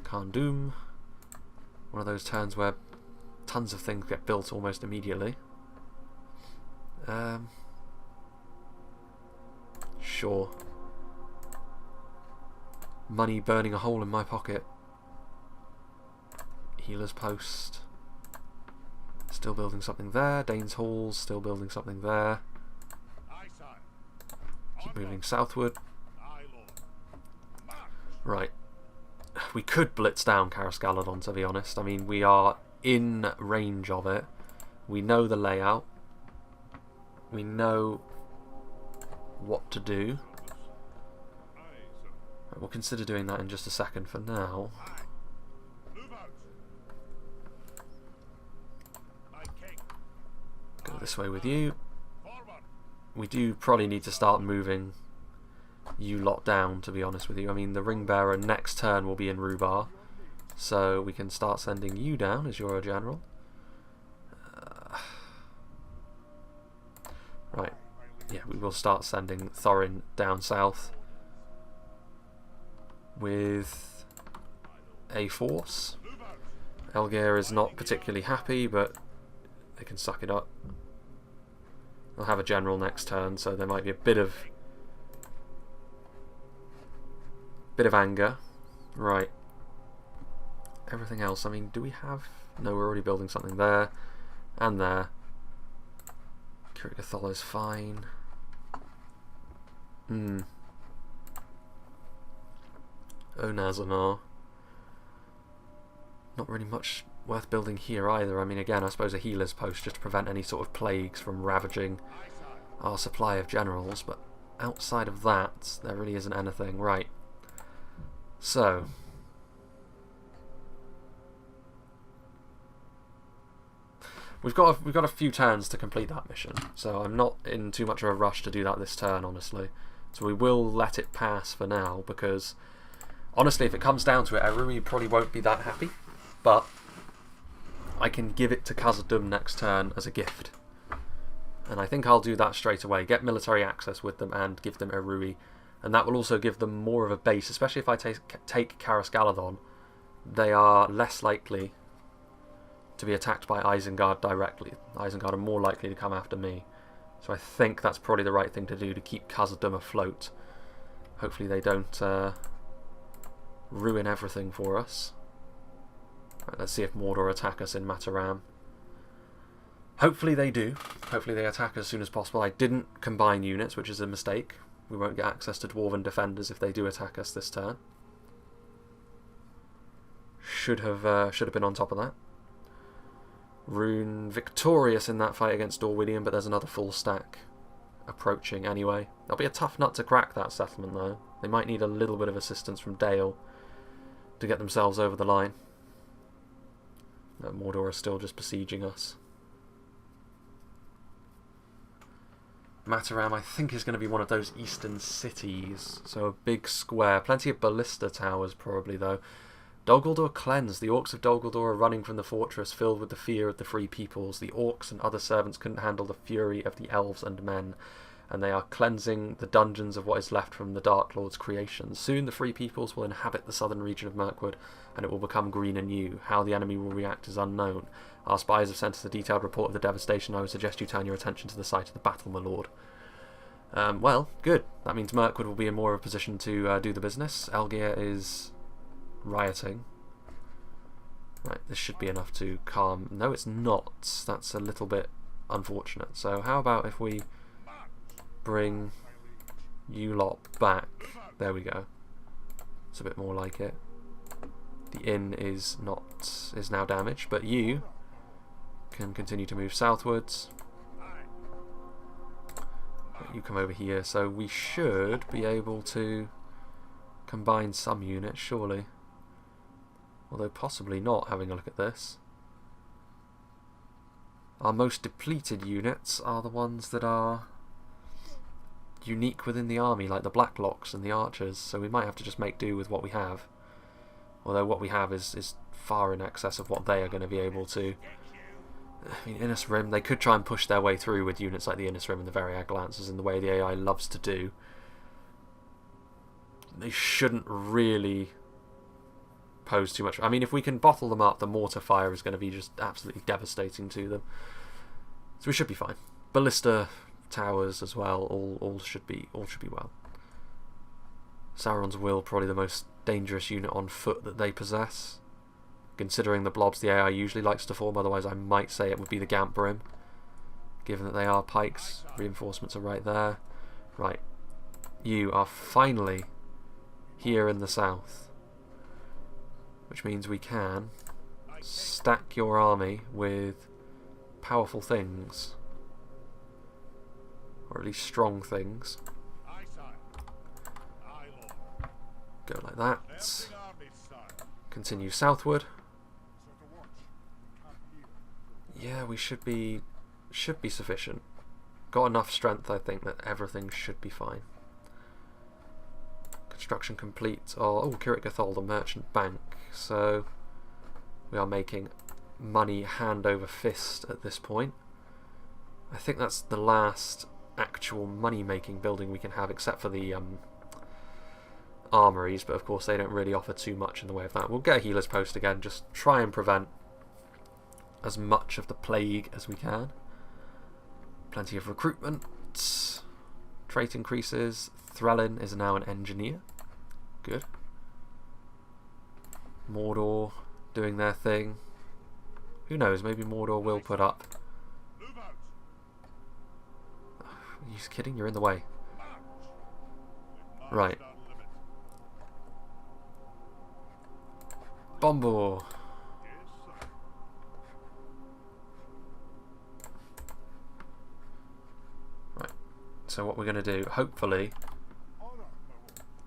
Khandum. One of those turns where tons of things get built almost immediately. Sure. Money burning a hole in my pocket. Healer's Post. Still building something there. Dane's Halls, still building something there. Keep moving southward. Right. We could blitz down Karas Galadon, to be honest. I mean, we are in range of it. We know the layout. We know what to do. Right, we'll consider doing that in just a second. For now, go this way with you. We do probably need to start moving you lot down, to be honest with you. I mean, the ring bearer next turn will be in Rhubar, so we can start sending you down as you're a general. Right, yeah, we will start sending Thorin down south with a force. Elgir is not particularly happy, but they can suck it up. They'll have a general next turn, so there might be a bit of anger. Right. Everything else, I mean, do we have... No, we're already building something there. And there. Kirit Gathol is fine. Onazanar. Not really much worth building here either. I mean, again, I suppose a healer's post just to prevent any sort of plagues from ravaging our supply of generals, but outside of that, there really isn't anything. Right. So, We've got a few turns to complete that mission, so I'm not in too much of a rush to do that this turn, honestly. So we will let it pass for now, because honestly, if it comes down to it, Erui probably won't be that happy, but I can give it to Khazad-dûm next turn as a gift. And I think I'll do that straight away. Get military access with them and give them Erui. And that will also give them more of a base, especially if I take Karas Galadon. They are less likely to be attacked by Eisenguard directly. Eisenguard are more likely to come after me. So I think that's probably the right thing to do to keep Khazad-dûm afloat. Hopefully they don't ruin everything for us. Right, let's see if Mordor attack us in Mataram. Hopefully they do. Hopefully they attack as soon as possible. I didn't combine units, which is a mistake. We won't get access to Dwarven defenders if they do attack us this turn. Should have been on top of that. Rune victorious in that fight against Dorwinion, but there's another full stack approaching anyway. That'll be a tough nut to crack, that settlement, though. They might need a little bit of assistance from Dale to get themselves over the line. No, Mordor is still just besieging us. Mataram, I think, is going to be one of those eastern cities. So a big square. Plenty of ballista towers, probably, though. Dol Guldur cleansed. The orcs of Dol Guldur are running from the fortress, filled with the fear of the free peoples. The orcs and other servants couldn't handle the fury of the elves and men, and they are cleansing the dungeons of what is left from the Dark Lord's creations. Soon the free peoples will inhabit the southern region of Mirkwood, and it will become green and new. How the enemy will react is unknown. Our spies have sent us a detailed report of the devastation. I would suggest you turn your attention to the site of the battle, my lord. Well, good. That means Mirkwood will be in more of a position to do the business. Elgir is rioting. Right, this should be enough to calm... No, it's not. That's a little bit unfortunate. So how about if we bring you lot back? There we go. It's a bit more like it. The inn is now damaged, but you can continue to move southwards. You come over here, so we should be able to combine some units, surely. Although possibly not, having a look at this. Our most depleted units are the ones that are unique within the army, like the Blacklocks and the Archers, so we might have to just make do with what we have. Although what we have is far in excess of what they are going to be able to. I mean, Innis Rim, they could try and push their way through with units like the Innis Rim and the Variag Lancers in the way the AI loves to do. They shouldn't really pose too much. I mean, if we can bottle them up, the mortar fire is going to be just absolutely devastating to them. So we should be fine. Ballista towers as well, all should be well. Sauron's Will, probably the most dangerous unit on foot that they possess. Considering the blobs the AI usually likes to form, otherwise I might say it would be the Gamp Brim. Given that they are pikes, reinforcements are right there. Right, you are finally here in the south. Which means we can stack your army with powerful things. Or at least strong things. Go like that. Continue southward. Yeah, we should be sufficient. Got enough strength, I think, that everything should be fine. Construction complete. Oh, Kirit Gathol, the merchant bank. So we are making money hand over fist at this point. I think that's the last actual money-making building we can have, except for the armories, but of course they don't really offer too much in the way of that. We'll get a healer's post again, just try and prevent as much of the plague as we can. Plenty of recruitment. Trait increases. Threlin is now an engineer. Good. Mordor doing their thing. Who knows, maybe Mordor will put up. Are you kidding? You're in the way. Right. Bombor. Right. So what we're going to do, hopefully,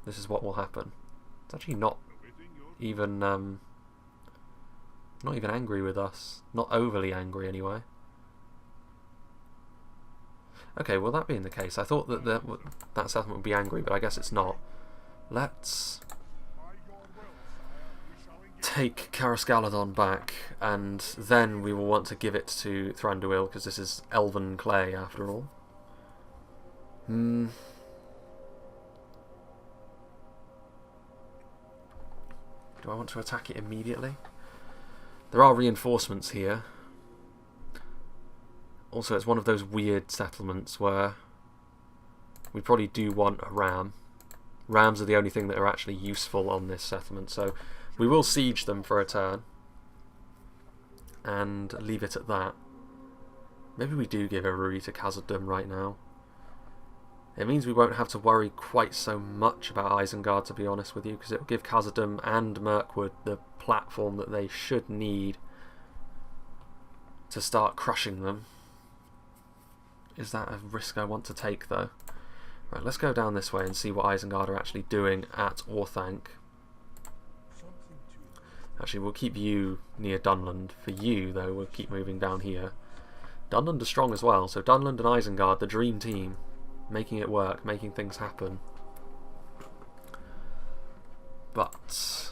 this is what will happen. It's actually not even angry with us. Not overly angry anyway. Okay, well that being the case, I thought that that settlement would be angry, but I guess it's not. Let's take Carascaladon back, and then we will want to give it to Thranduil, because this is Elven clay after all. Do I want to attack it immediately? There are reinforcements here. Also, it's one of those weird settlements where we probably do want a ram. Rams are the only thing that are actually useful on this settlement, so we will siege them for a turn and leave it at that. Maybe we do give a Ruri to Khazad-dûm right now. It means we won't have to worry quite so much about Eisenguard, to be honest with you, because it will give Khazad-dûm and Mirkwood the platform that they should need to start crushing them. Is that a risk I want to take, though? Right, let's go down this way and see what Eisenguard are actually doing at Orthanc. Actually, we'll keep you near Dunland. For you, though, we'll keep moving down here. Dunland are strong as well, so Dunland and Isengard, the dream team, making it work, making things happen. But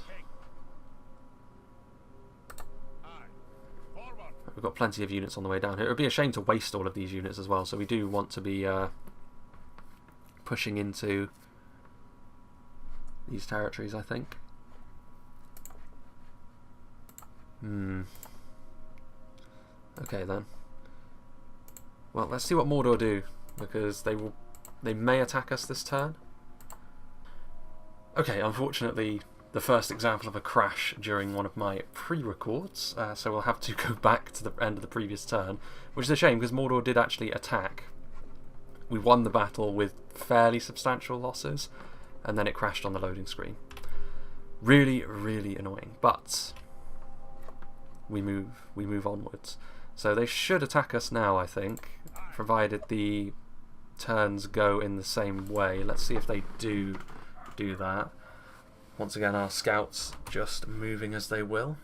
we've got plenty of units on the way down here. It would be a shame to waste all of these units as well, so we do want to be pushing into these territories, I think. Okay then. Well, let's see what Mordor do, because they may attack us this turn. Okay, unfortunately, the first example of a crash during one of my pre-records, so we'll have to go back to the end of the previous turn, which is a shame because Mordor did actually attack. We won the battle with fairly substantial losses, and then it crashed on the loading screen. Really, really annoying, but we move onwards. So they should attack us now, I think, provided the turns go in the same way. Let's see if they do that. Once again, our scouts just moving as they will,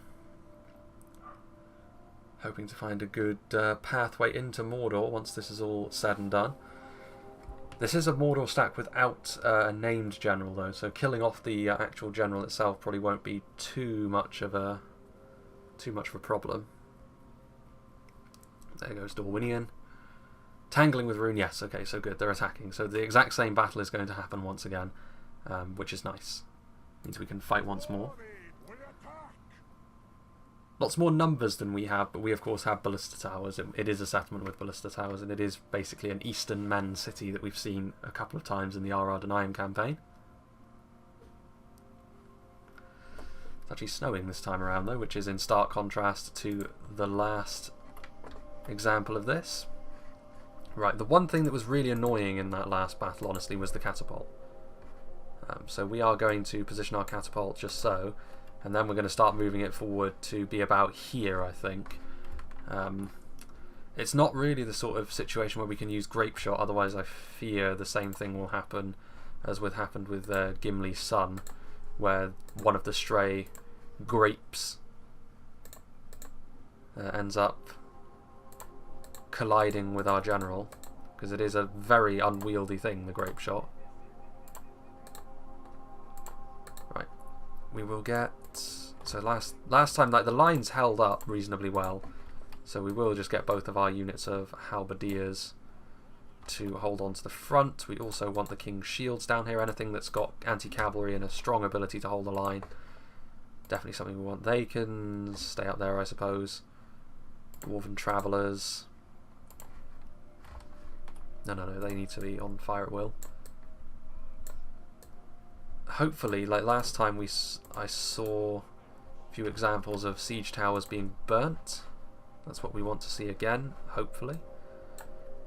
hoping to find a good pathway into Mordor once this is all said and done. This is a Mordor stack without a named general, though, so killing off the actual general itself probably won't be too much of a problem. There goes Dorwinion. Tangling with Rune, yes, okay, so good, they're attacking. So the exact same battle is going to happen once again, which is nice. Means we can fight once more. Lots more numbers than we have, but we of course have ballista towers. It is a settlement with ballista towers, and it is basically an eastern men city that we've seen a couple of times in the Arad campaign. It's actually snowing this time around though, which is in stark contrast to the last example of this. Right, the one thing that was really annoying in that last battle, honestly, was the catapult. So we are going to position our catapult just so, and then we're going to start moving it forward to be about here, I think. It's not really the sort of situation where we can use grape shot, otherwise I fear the same thing will happen as happened with Gimli's son, where one of the stray grapes ends up colliding with our general, because it is a very unwieldy thing, the grape shot. Right, we will get... So last time, like, the lines held up reasonably well, so we will just get both of our units of halberdiers to hold on to the front. We also want the King's shields down here, anything that's got anti-cavalry and a strong ability to hold the line. Definitely something we want. They can stay up there, I suppose. Dwarven travellers. No, they need to be on fire at will. Hopefully, like last time I saw a few examples of siege towers being burnt. That's what we want to see again, hopefully.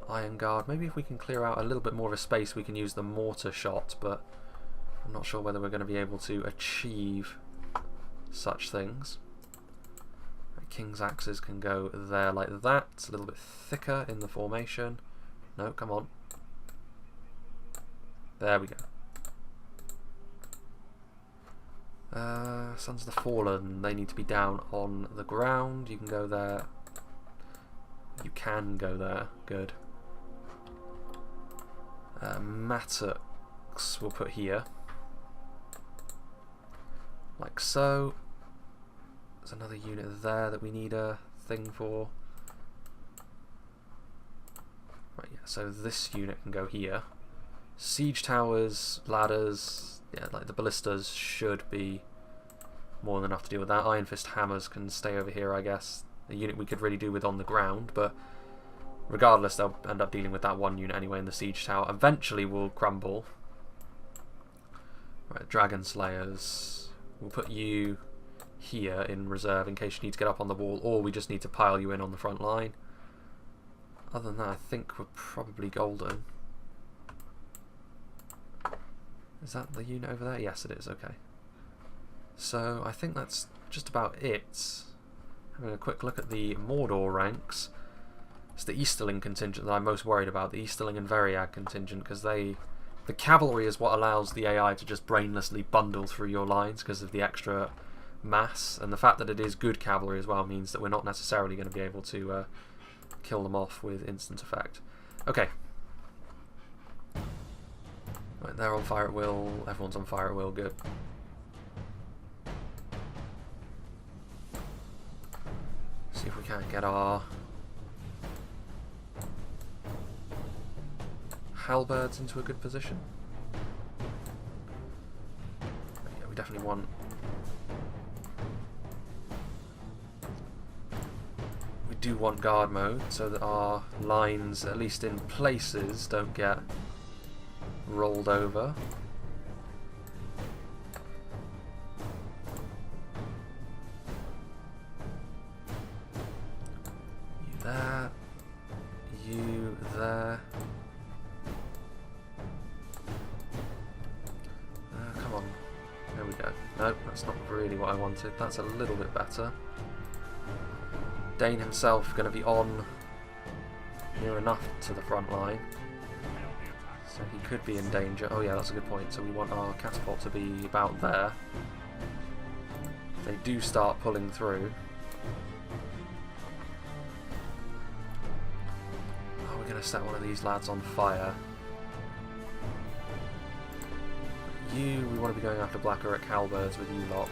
Iron Guard, maybe if we can clear out a little bit more of a space we can use the mortar shot, but I'm not sure whether we're going to be able to achieve such things. King's axes can go there like that. It's a little bit thicker in the formation. No, come on. There we go. Sons of the Fallen, they need to be down on the ground. You can go there. You can go there. Good. Mattocks we'll put here. Like so. There's another unit there that we need a thing for. Right, yeah, so this unit can go here. Siege towers, ladders, yeah, like the ballistas should be more than enough to deal with that. Iron Fist hammers can stay over here, I guess. A unit we could really do with on the ground, but regardless, they'll end up dealing with that one unit anyway in the siege tower. Eventually will crumble. Right, Dragon Slayers. We'll put you here in reserve in case you need to get up on the wall, or we just need to pile you in on the front line. Other than that, I think we're probably golden. Is that the unit over there? Yes, it is. Okay. So I think that's just about it. Having a quick look at the Mordor ranks. It's the Easterling contingent that I'm most worried about. The Easterling and Veriag contingent, because the cavalry is what allows the AI to just brainlessly bundle through your lines because of the extra mass, and the fact that it is good cavalry as well means that we're not necessarily going to be able to kill them off with instant effect. Okay. Right, they're on fire at will. Everyone's on fire at will. Good. See if we can get our halberds into a good position. Yeah, we definitely want. We do want guard mode so that our lines, at least in places, don't get rolled over. You there. You there. Come on. There we go. Nope, that's not really what I wanted. That's a little bit better. Dane himself going to be on near enough to the front line. So he could be in danger. Oh yeah, that's a good point. So we want our catapult to be about there. If they do start pulling through. Oh, we're going to set one of these lads on fire. We want to be going after Black Uruk halberds with you lot.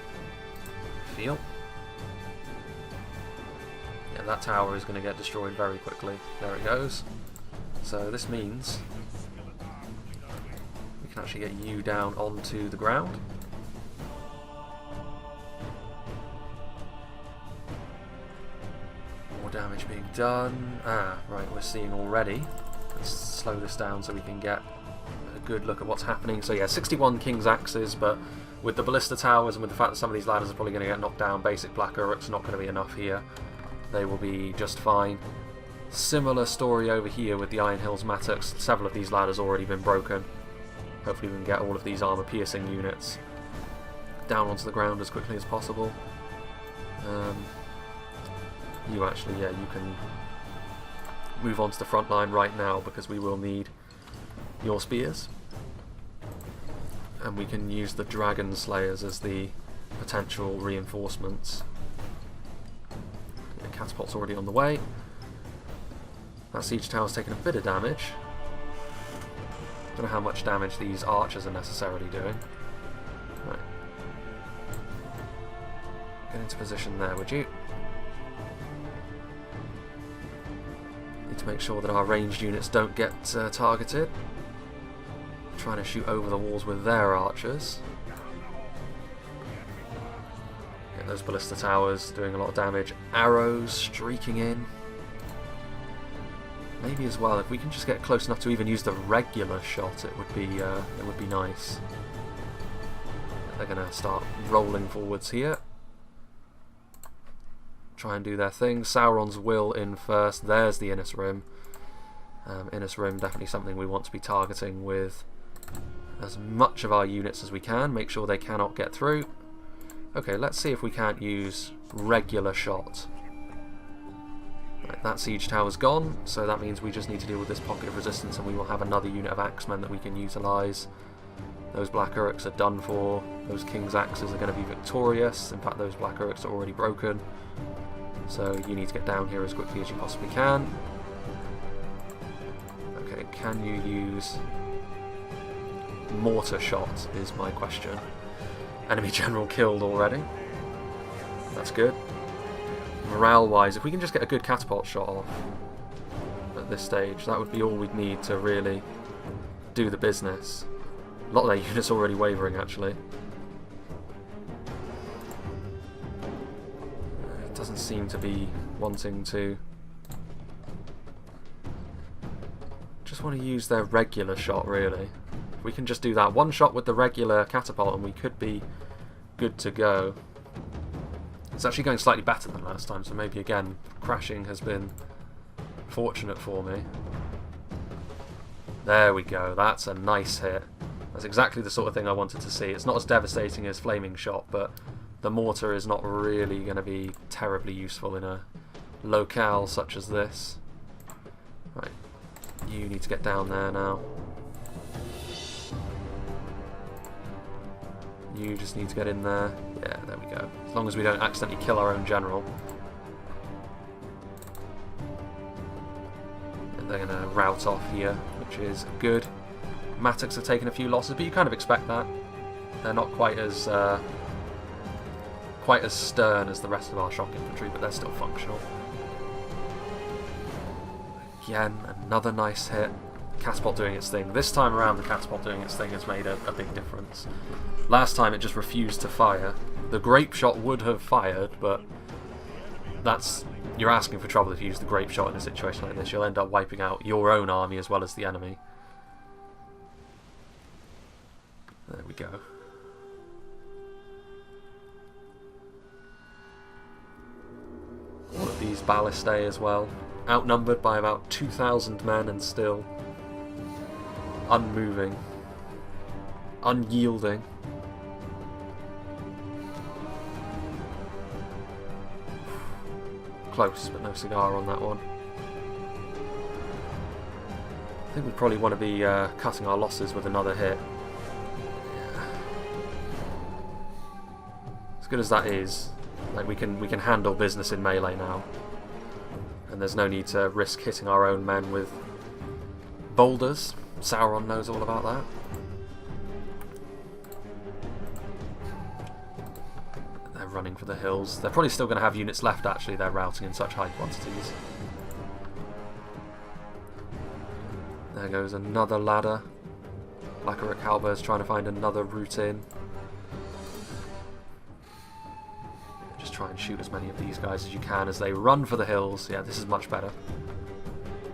Feel. Yeah, that tower is going to get destroyed very quickly. There it goes. So this means we can actually get you down onto the ground. More damage being done. Ah, right, we're seeing already. Let's slow this down so we can get a good look at what's happening. So yeah, 61 King's Axes, but with the ballista towers and with the fact that some of these ladders are probably going to get knocked down, basic Black Uruk's not going to be enough here. They will be just fine. Similar story over here with the Iron Hills Mattocks. Several of these ladders already been broken. Hopefully we can get all of these armor piercing units down onto the ground as quickly as possible. You actually, yeah, you can move on to the front line right now because we will need your spears. And we can use the Dragon Slayers as the potential reinforcements. Catapult's already on the way. That siege tower's taken a bit of damage. Don't know how much damage these archers are necessarily doing. Right. Get into position there, would you? Need to make sure that our ranged units don't get targeted. Trying to shoot over the walls with their archers. Those ballista towers doing a lot of damage. Arrows streaking in. Maybe as well, if we can just get close enough to even use the regular shot, it would be nice. They're going to start rolling forwards here. Try and do their thing. Sauron's Will in first. There's the Innis Rim. Innis Rim definitely something we want to be targeting with as much of our units as we can. Make sure they cannot get through. Okay, let's see if we can't use regular shot. Right, that siege tower's gone, so that means we just need to deal with this pocket of resistance and we will have another unit of axemen that we can utilise. Those Black Uruks are done for. Those King's Axes are going to be victorious. In fact, those Black Uruks are already broken. So you need to get down here as quickly as you possibly can. Okay, can you use mortar shot is my question. Enemy general killed already. That's good. Morale-wise, if we can just get a good catapult shot off at this stage, that would be all we'd need to really do the business. A lot of their units already wavering, actually. It doesn't seem to be wanting to... Just want to use their regular shot, really. If we can just do that one shot with the regular catapult and we could be good to go. It's actually going slightly better than last time, so maybe again crashing has been fortunate for me. There we go, that's a nice hit. That's exactly the sort of thing I wanted to see. It's not as devastating as Flaming Shot, but the mortar is not really going to be terribly useful in a locale such as this. Right, you need to get down there now. You just need to get in there. Yeah, there we go. As long as we don't accidentally kill our own general. And they're going to rout off here, which is good. Matics have taken a few losses, but you kind of expect that. They're not quite as stern as the rest of our shock infantry, but they're still functional. Again, another nice hit. Catapult doing its thing. This time around, the catapult doing its thing has made a big difference. Last time it just refused to fire. The grape shot would have fired, but you're asking for trouble if you use the grape shot in a situation like this. You'll end up wiping out your own army as well as the enemy. There we go. All of these ballistae as well. Outnumbered by about 2,000 men and still unmoving. Unyielding. Close, but no cigar on that one. I think we probably want to be cutting our losses with another hit. Yeah. As good as that is, like we can handle business in melee now, and there's no need to risk hitting our own men with boulders. Sauron knows all about that. They're running for the hills. They're probably still going to have units left, actually. They're routing in such high quantities. There goes another ladder. Blackerick Halberds trying to find another route in. Just try and shoot as many of these guys as you can as they run for the hills. Yeah, this is much better.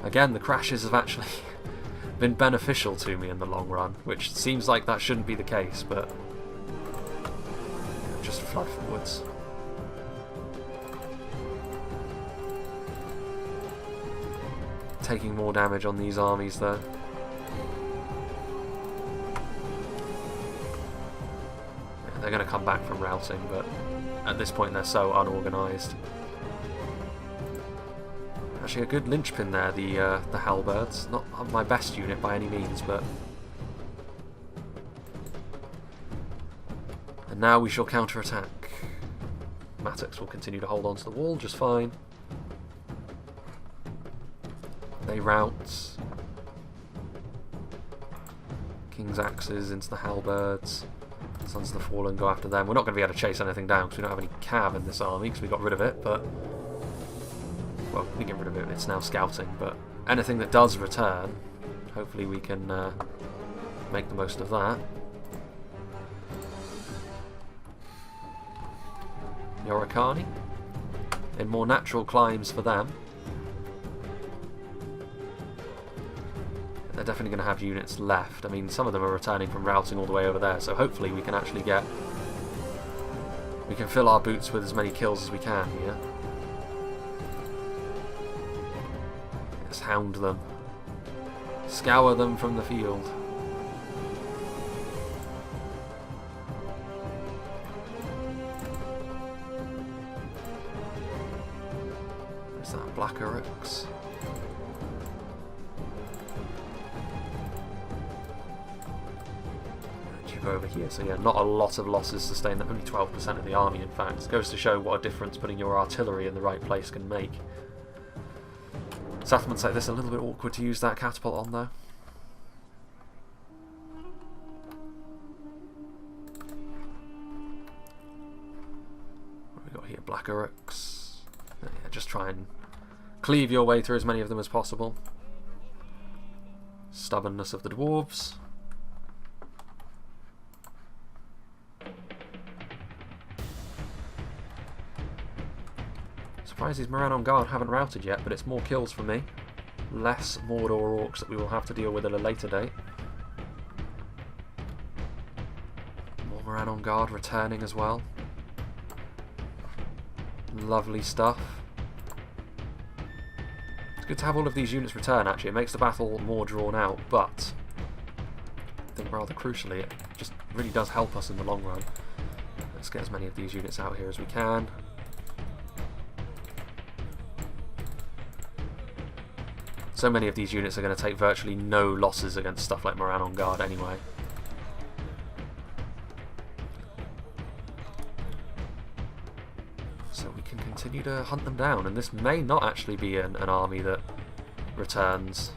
Again, the crashes have actually been beneficial to me in the long run, which seems like that shouldn't be the case, but just flood forwards. Taking more damage on these armies though. Yeah, they're going to come back from routing, but at this point they're so unorganised. Actually a good linchpin there, the halberds. Not my best unit by any means, but... And now we shall counter-attack. Matics will continue to hold on to the wall just fine. They rout. King's axes into the halberds. Sons of the Fallen go after them. We're not going to be able to chase anything down because we don't have any cav in this army because we got rid of it, but... Well, we didn't get rid of it, it's now scouting, but anything that does return, hopefully we can make the most of that. Yorikani, in more natural climes for them. They're definitely going to have units left. I mean, some of them are returning from routing all the way over there, so hopefully we can actually we can fill our boots with as many kills as we can here. Let's hound them. Scour them from the field. There's that Blackerix. Over here, so yeah, not a lot of losses sustained. Only 12% of the army, in fact. It goes to show what a difference putting your artillery in the right place can make. Settlements like this are a little bit awkward to use that catapult on, though. got here? Black Uruks. Yeah, just try and cleave your way through as many of them as possible. Stubbornness of the dwarves. Surprised these Moran on guard haven't routed yet, but it's more kills for me. Less Mordor orcs that we will have to deal with at a later date. More Moran on guard returning as well. Lovely stuff. It's good to have all of these units return, actually. It makes the battle more drawn out, but I think rather crucially it just really does help us in the long run. Let's get as many of these units out here as we can. So many of these units are going to take virtually no losses against stuff like Moran on guard anyway. So we can continue to hunt them down, and this may not actually be an army that returns.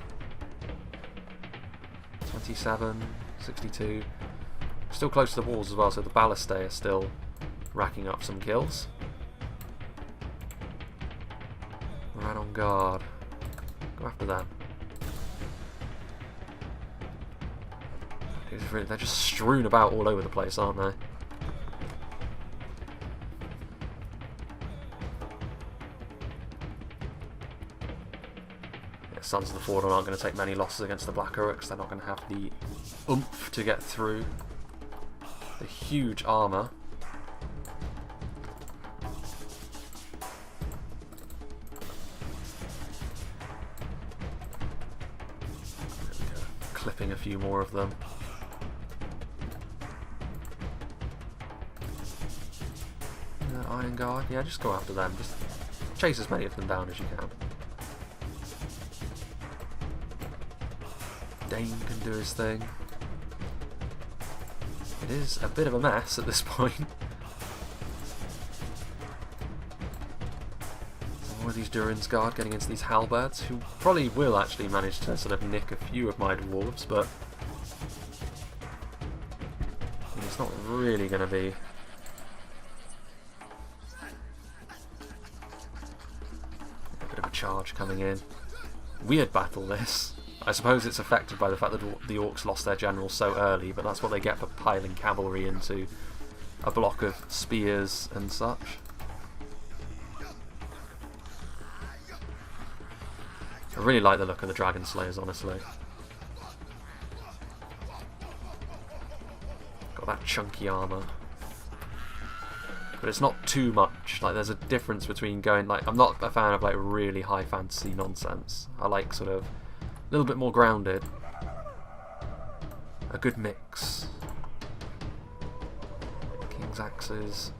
27, 62. Still close to the walls as well, so the Ballistae are still racking up some kills. Moran on guard. Go after them. They're just strewn about all over the place, aren't they? Yeah, Sons of the Fallen aren't going to take many losses against the Black Uruks. They're not going to have the oomph to get through the huge armour. Clipping a few more of them. Eisenguard, yeah, just go after them. Just chase as many of them down as you can. Dane can do his thing. It is a bit of a mess at this point. More of these Durin's Guard getting into these halberds, who probably will actually manage to sort of nick a few of my dwarves, but it's not really going to be a bit of a charge coming in. Weird battle this. I suppose it's affected by the fact that the orcs lost their general so early, but that's what they get for piling cavalry into a block of spears and such. I really like the look of the Dragon Slayers, honestly. Got that chunky armour. But it's not too much. Like, there's a difference between going, like, I'm not a fan of, like, really high fantasy nonsense. I like sort of a little bit more grounded. A good mix. King's Axes.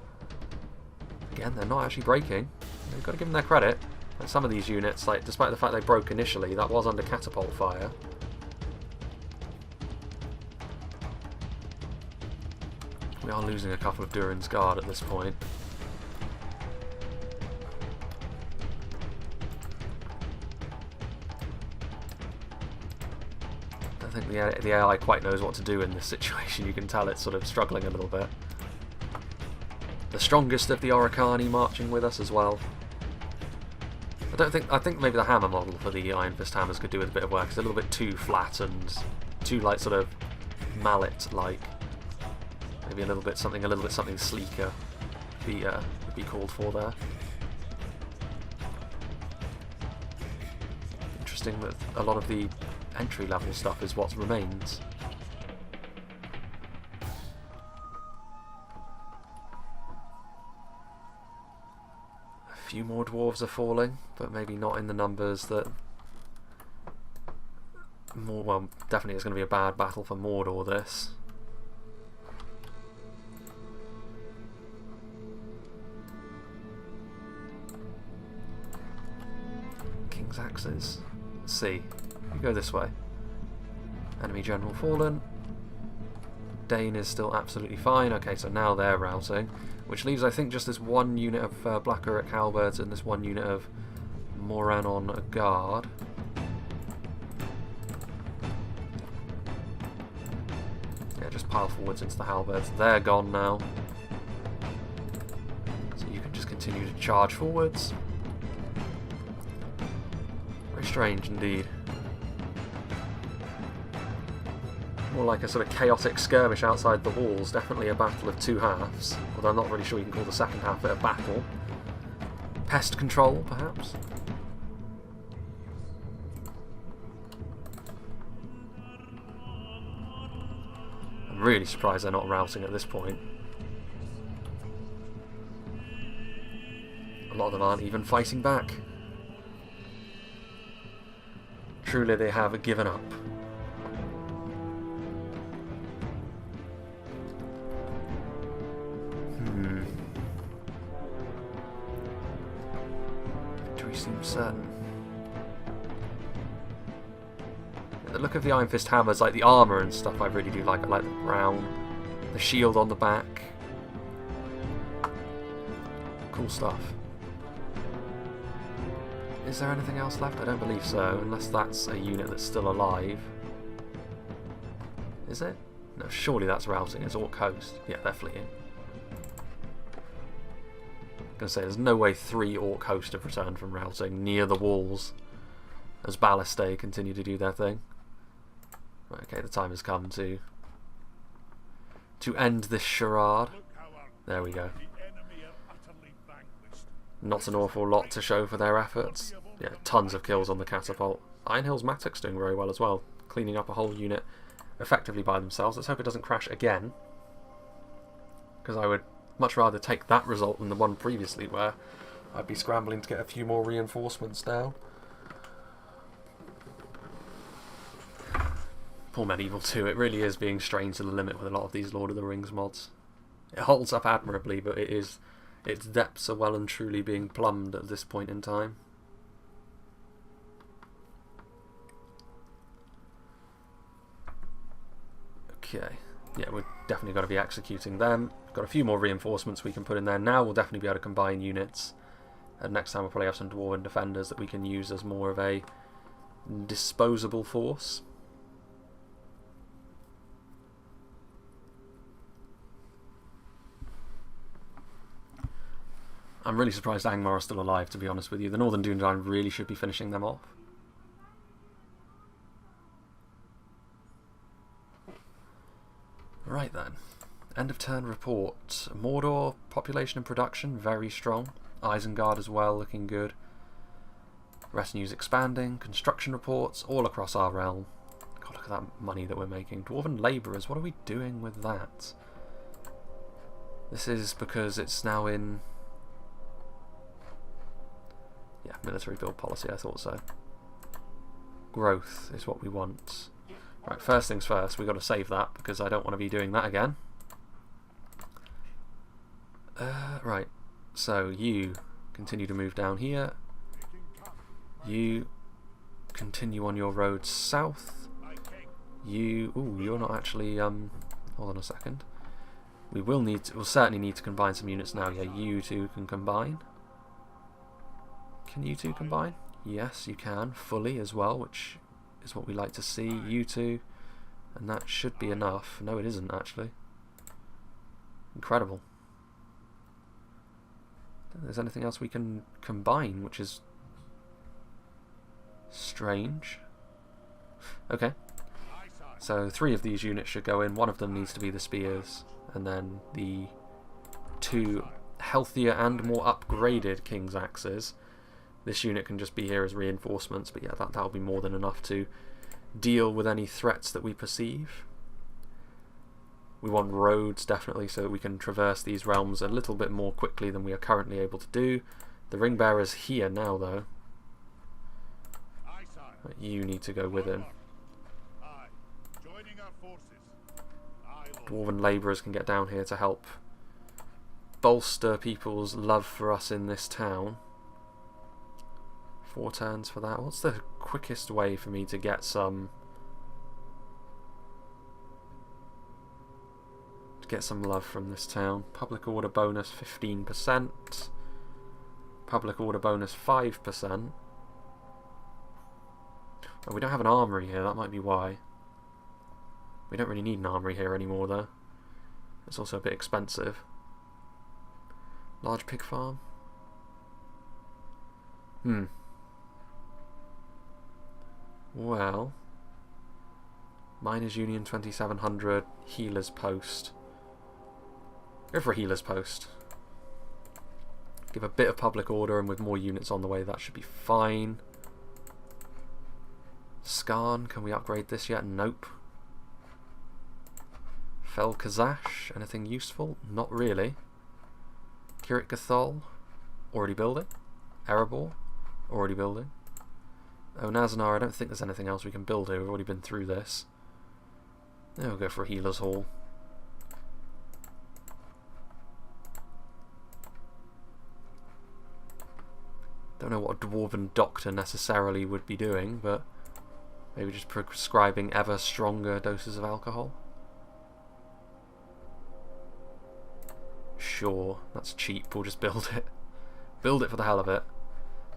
Again, they're not actually breaking. You've got to give them their credit. Like some of these units, like, despite the fact they broke initially, that was under catapult fire. We are losing a couple of Durin's Guard at this point. I don't think the AI quite knows what to do in this situation. You can tell it's sort of struggling a little bit. The strongest of the Oricani marching with us as well. I think maybe the hammer model for the Iron Fist hammers could do with a bit of work. It's a little bit too flat and too, like, sort of mallet-like. Maybe a little bit something sleeker would be called for there. Interesting that a lot of the entry-level stuff is what remains. A few more dwarves are falling, but maybe not in the numbers that... Well, definitely it's going to be a bad battle for Mordor, this. King's Axes. Let's see. You go this way. Enemy General fallen. Dane is still absolutely fine. Okay, so now they're routing. Which leaves, I think, just this one unit of Black Uruk halberds and this one unit of Moran on guard. Yeah, just pile forwards into the halberds. They're gone now. So you can just continue to charge forwards. Very strange indeed. More like a sort of chaotic skirmish outside the walls, definitely a battle of two halves, although I'm not really sure you can call the second half a battle. Pest control, perhaps? I'm really surprised they're not routing at this point. A lot of them aren't even fighting back. Truly they have given up. Victory seems certain. Yeah, the look of the Iron Fist hammers, like the armour and stuff, I really do like. I like the brown, the shield on the back. Cool stuff. Is there anything else left? I don't believe so, unless that's a unit that's still alive. Is it? No, surely that's routing. It's Orc Host. Yeah, they're fleeing. I'm gonna say there's no way 3 Orc Host have returned from routing near the walls as Ballistae continue to do their thing. Right, okay, the time has come to end this charade. There we go. Not an awful lot to show for their efforts. Yeah, tons of kills on the catapult. Ironhill's Mattock's doing very well as well, cleaning up a whole unit effectively by themselves. Let's hope it doesn't crash again, because I would much rather take that result than the one previously where I'd be scrambling to get a few more reinforcements down. Poor Medieval 2, it really is being strained to the limit with a lot of these Lord of the Rings mods. It holds up admirably, but its depths are well and truly being plumbed at this point in time. Okay, yeah, we've definitely got to be executing them. We've got a few more reinforcements we can put in there. Now we'll definitely be able to combine units. And next time we'll probably have some Dwarven defenders that we can use as more of a disposable force. I'm really surprised Angmar are still alive, to be honest with you. The Northern Dunedain really should be finishing them off. Right then. End of turn report. Mordor, population and production, very strong. Eisenguard as well, looking good. Retinues expanding. Construction reports, all across our realm. God, look at that money that we're making. Dwarven labourers, what are we doing with that? This is because it's now in... yeah, military build policy, I thought so. Growth is what we want. Right, first things first, we've got to save that because I don't want to be doing that again. Right, so you continue to move down here. You continue on your road south. You... ooh, you're not actually... hold on a second. We'll certainly need to combine some units now. Yeah, you two can combine. Can you two combine? Yes, you can. Fully as well, which is what we like to see. You two. And that should be enough. No, it isn't, actually. Incredible. I don't think there's anything else we can combine, which is strange. Okay. So 3 of these units should go in. One of them needs to be the spears. And then the 2 healthier and more upgraded King's Axes. This unit can just be here as reinforcements, but yeah, that'll be more than enough to deal with any threats that we perceive. We want roads, definitely, so that we can traverse these realms a little bit more quickly than we are currently able to do. The ring bearer's here now, though. You need to go with him. Dwarven labourers can get down here to help bolster people's love for us in this town. 4 turns for that. What's the quickest way for me to get some... love from this town? Public order bonus 15%. Public order bonus 5%. Oh, we don't have an armory here, that might be why. We don't really need an armory here anymore, though. It's also a bit expensive. Large pig farm. Well, Miners Union 2700, Healer's Post. Go for a Healer's Post. Give a bit of public order, and with more units on the way, that should be fine. Skarn, can we upgrade this yet? Nope. Fel Kazash, anything useful? Not really. Kirit Gathol, already building. Erebor, already building. Oh, Nazanar, I don't think there's anything else we can build here. We've already been through this. Yeah, we'll go for a Healer's Hall. Don't know what a Dwarven Doctor necessarily would be doing, but maybe just prescribing ever stronger doses of alcohol. Sure, that's cheap, we'll just build it. Build it for the hell of it.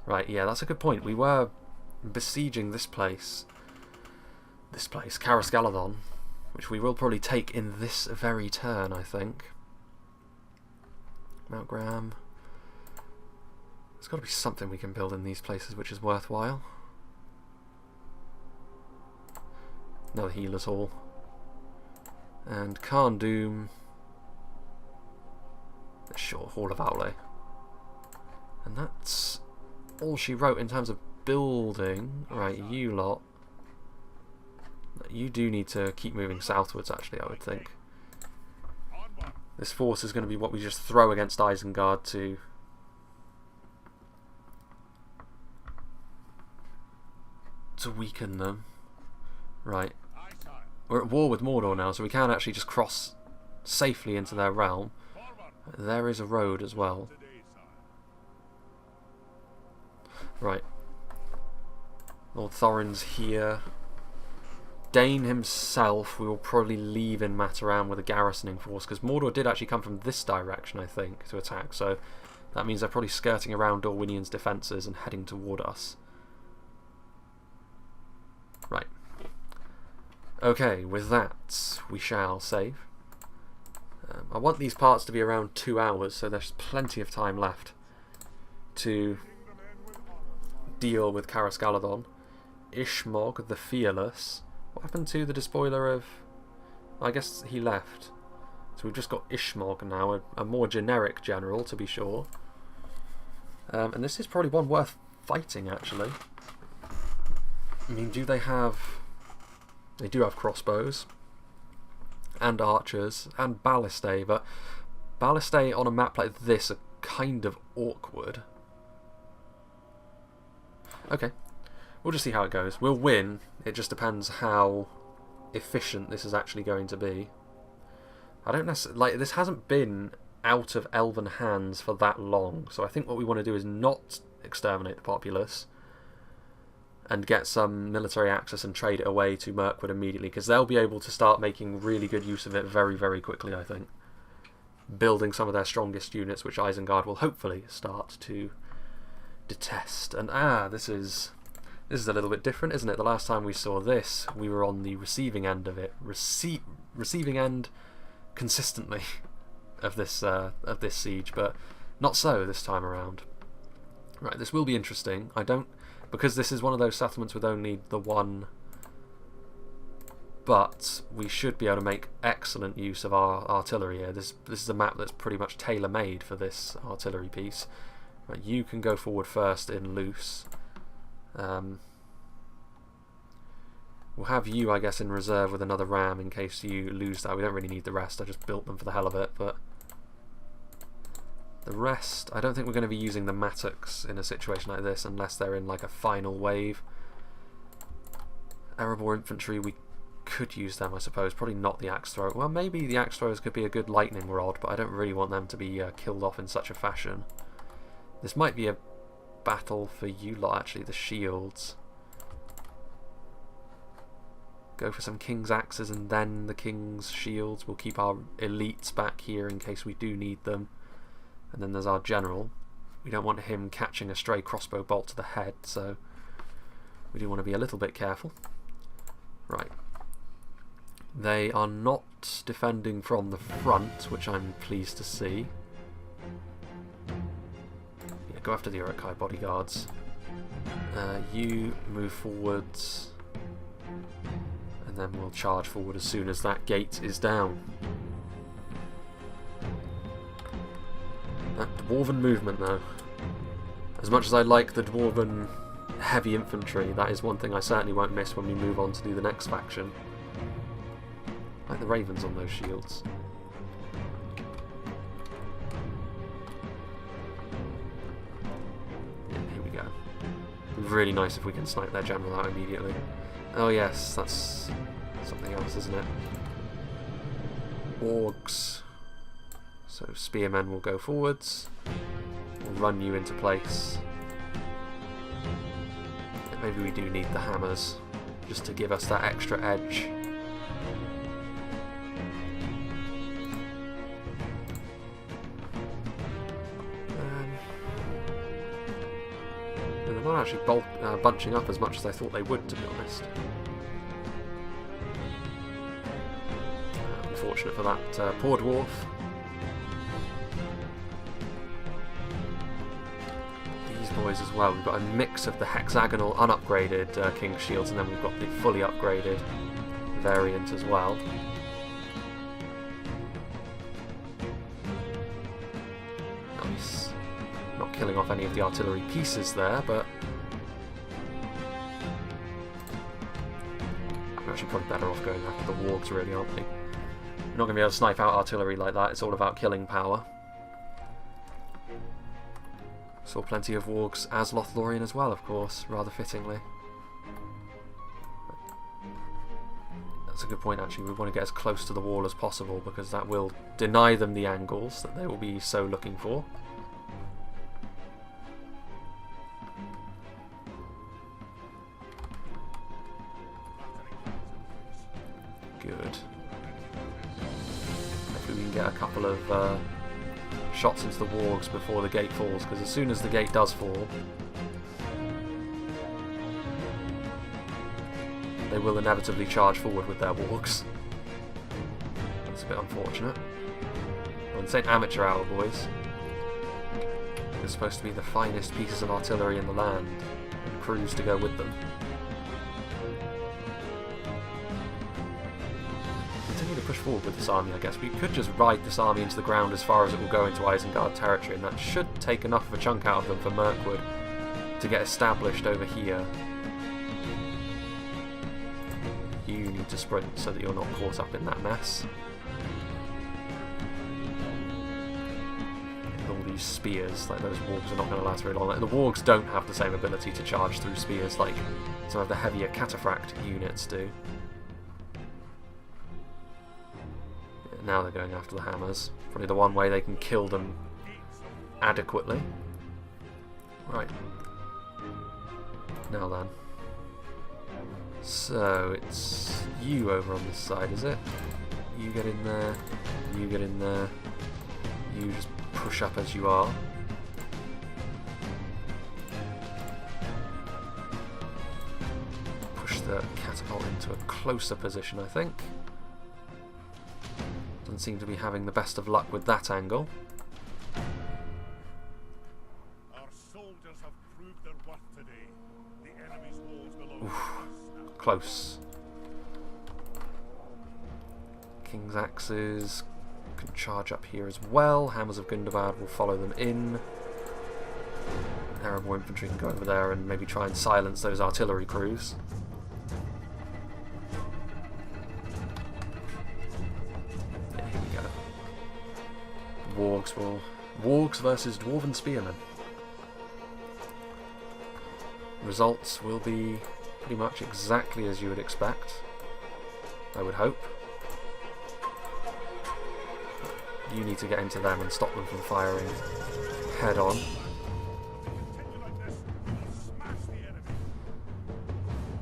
Right, yeah, that's a good point. We were besieging this place, Karas Galadon, which we will probably take in this very turn, I think. Mount Graham. There's got to be something we can build in these places which is worthwhile. Another Healer's Hall. And Khan Doom. Sure, Hall of Outlay. And that's all she wrote in terms of building. Right, you lot. You do need to keep moving southwards, actually, I would think. This force is going to be what we just throw against Eisenguard to weaken them. Right. We're at war with Mordor now, so we can actually just cross safely into their realm. There is a road as well. Right. Lord Thorin's here. Dane himself we will probably leave in Mataran with a garrisoning force, because Mordor did actually come from this direction, I think, to attack, so that means they're probably skirting around Dorwinian's defences and heading toward us. Right. Okay, with that, we shall save. I want these parts to be around 2 hours, so there's plenty of time left to deal with Karas Galadon. Ishmog the Fearless. What happened to the despoiler of... I guess he left. So we've just got Ishmog now, a more generic general, to be sure. And this is probably one worth fighting, actually. I mean, do they have... They do have crossbows. And archers. And ballistae, but ballistae on a map like this are kind of awkward. Okay. We'll just see how it goes. We'll win. It just depends how efficient this is actually going to be. I don't necessarily... Like, this hasn't been out of elven hands for that long, so I think what we want to do is not exterminate the populace and get some military access and trade it away to Mirkwood immediately, because they'll be able to start making really good use of it very, very quickly, I think. Building some of their strongest units, which Isengard will hopefully start to detest. And this is a little bit different, isn't it? The last time we saw this, we were on the receiving end of it. Receiving end consistently of this siege, but not so this time around. Right, this will be interesting. Because this is one of those settlements with only the one, but we should be able to make excellent use of our artillery here. This is a map that's pretty much tailor-made for this artillery piece. Right, you can go forward first in loose. We'll have you, I guess, in reserve with another ram in case you lose that. We don't really need the rest. I just built them for the hell of it, but the rest, I don't think we're going to be using the mattocks in a situation like this unless they're in like a final wave. Erebor infantry, we could use them, I suppose. Probably not the axe thrower. Well, maybe the axe throwers could be a good lightning rod, but I don't really want them to be killed off in such a fashion. This might be a battle for you lot, actually, the shields. Go for some king's axes and then the king's shields. We'll keep our elites back here in case we do need them. And then there's our general. We don't want him catching a stray crossbow bolt to the head, so we do want to be a little bit careful. Right. They are not defending from the front, which I'm pleased to see. Yeah, go after the Uruk-hai bodyguards. You move forwards, and then we'll charge forward as soon as that gate is down. That Dwarven movement, though. As much as I like the Dwarven heavy infantry, that is one thing I certainly won't miss when we move on to do the next faction. Like the ravens on those shields. Yeah, here we go. Really nice if we can snipe their general out immediately. Oh yes, that's something else, isn't it? Orcs. So spearmen will go forwards. We'll run you into place. Maybe we do need the hammers, just to give us that extra edge. They're not actually bunching up as much as I thought they would, to be honest. Unfortunate for that poor dwarf. Boys as well. We've got a mix of the hexagonal unupgraded King's Shields, and then we've got the fully upgraded variant as well. Nice. Not killing off any of the artillery pieces there, but we're actually probably better off going after the wargs, really, aren't we? We're not going to be able to snipe out artillery like that. It's all about killing power. Saw plenty of wargs as Lothlorien as well, of course, rather fittingly. That's a good point, actually. We want to get as close to the wall as possible, because that will deny them the angles that they will be so looking for. Good. Hopefully we can get a couple of shots into the wargs before the gate falls, because as soon as the gate does fall, they will inevitably charge forward with their wargs. That's a bit unfortunate. Well, this ain't amateur hour, boys. They're supposed to be the finest pieces of artillery in the land, and crews to go with them. Continue to push forward with this army, I guess. We could just ride this army into the ground as far as it will go into Eisenguard territory, and that should take enough of a chunk out of them for Mirkwood to get established over here. You need to sprint so that you're not caught up in that mess. With all these spears, like those wargs are not going to last very long. Like, the wargs don't have the same ability to charge through spears like some of the heavier cataphract units do. Now they're going after the hammers. Probably the one way they can kill them adequately. Right. Now then. So it's you over on this side, is it? You get in there. You get in there. You just push up as you are. Push the catapult into a closer position, I think. Doesn't seem to be having the best of luck with that angle. Our soldiers have proved their worth today. The enemy's walls belong to us. Close. King's axes can charge up here as well. Hammers of Gundabad will follow them in. Erebor infantry can go over there and maybe try and silence those artillery crews. Wargs versus Dwarven Spearmen. Results will be pretty much exactly as you would expect, I would hope. You need to get into them and stop them from firing head on.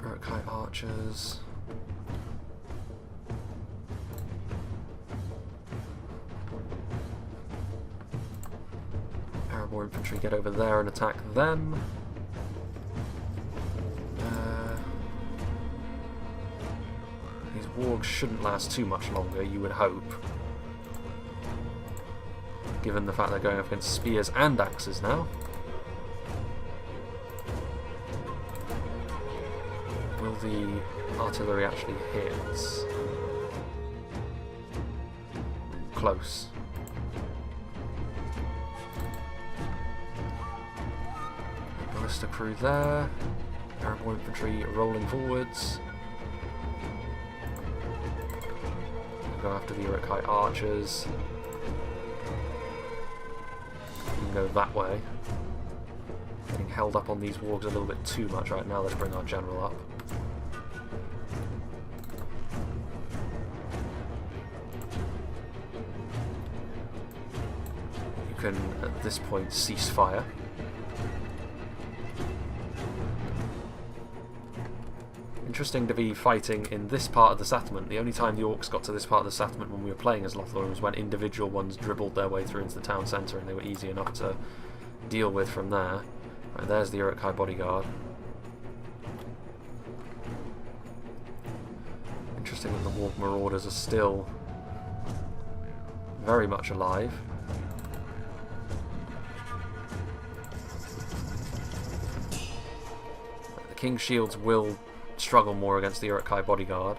Uruk-hai archers. Erebor infantry get over there and attack them. These wargs shouldn't last too much longer, you would hope. Given the fact they're going up against spears and axes now. the artillery actually hits. Close. Ballista crew there. Erebor infantry rolling forwards. Go after the Uruk-hai archers. We can go that way. Getting held up on these wargs a little bit too much right now. Let's bring our general up. You can, at this point, cease fire. Interesting to be fighting in this part of the settlement. The only time the orcs got to this part of the settlement when we were playing as Lothar was when individual ones dribbled their way through into the town centre, and they were easy enough to deal with from there. Right, there's the Uruk-hai bodyguard. Interesting that the Warg Marauders are still very much alive. The King's Shields will struggle more against the Uruk-hai bodyguard.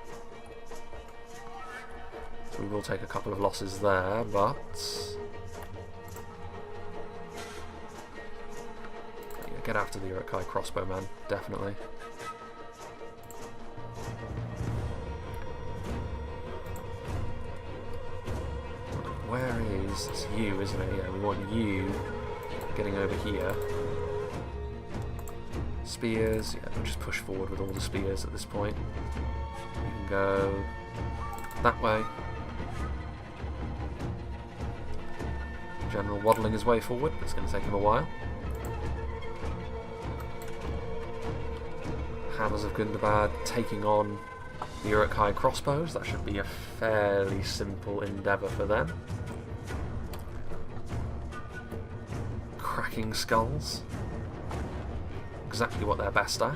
So we will take a couple of losses there, but yeah, get after the Uruk-hai crossbowman, definitely. Where is it's you, isn't it? Yeah, we want you getting over here. Spears, yeah, we'll just push forward with all the spears at this point. We can go that way. General waddling his way forward, it's going to take him a while. Hammers of Gundabad taking on the Uruk-hai crossbows. That should be a fairly simple endeavour for them. Cracking skulls. Exactly what they're best at.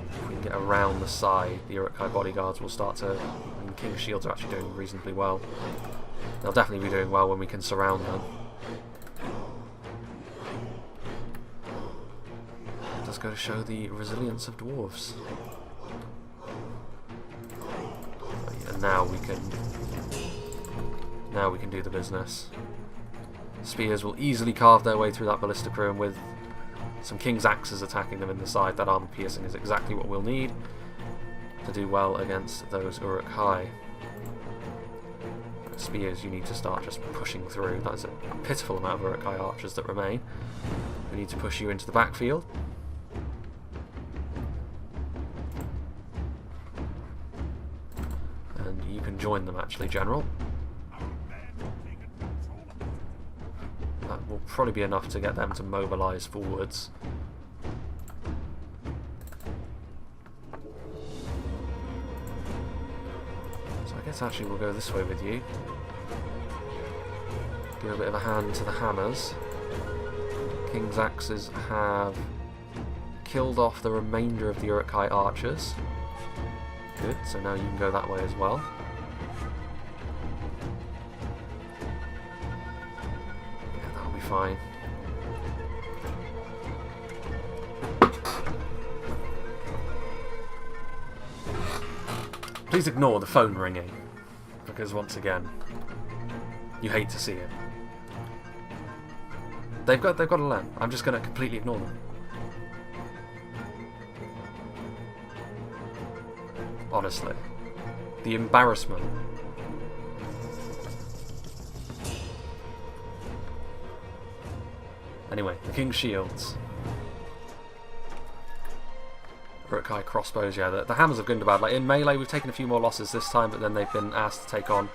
If we can get around the side, the Uruk-hai bodyguards will start to... and King's Shields are actually doing reasonably well. They'll definitely be doing well when we can surround them. It does go to show the resilience of dwarves. And now we can do the business. Spears will easily carve their way through that ballista crew, and with some King's Axes attacking them in the side, that armor piercing is exactly what we'll need to do well against those Uruk-hai. Spears, you need to start just pushing through. That is a pitiful amount of Uruk-hai archers that remain. We need to push you into the backfield. And you can join them actually, General. That will probably be enough to get them to mobilise forwards. So I guess actually we'll go this way with you. Give a bit of a hand to the hammers. King's Axes have killed off the remainder of the Uruk-hai archers. Good, so now you can go that way as well. Fine. Please ignore the phone ringing, because once again, you hate to see it. They've got to learn. I'm just going to completely ignore them. Honestly, the embarrassment. Anyway, the King's Shields. Uruk-hai crossbows, yeah. The Hammers of Gundabad. Like in melee, we've taken a few more losses this time, but then they've been asked to take on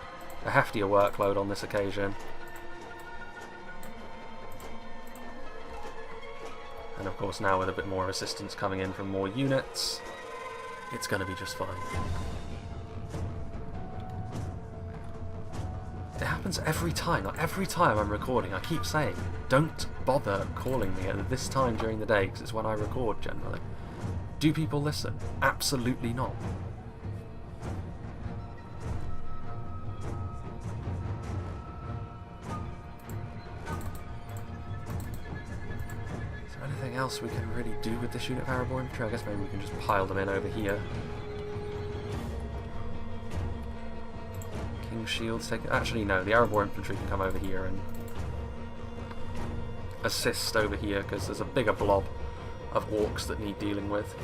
a heftier workload on this occasion. And of course now with a bit more assistance coming in from more units, it's going to be just fine. It happens every time. Like every time I'm recording, I keep saying, don't bother calling me at this time during the day, because it's when I record generally. Do people listen? Absolutely not. Anything else we can really do with this unit of Erebor infantry? I guess maybe we can just pile them in over here. King's Shields take... Actually, no, the Erebor infantry can come over here and assist over here, because there's a bigger blob of orcs that need dealing with.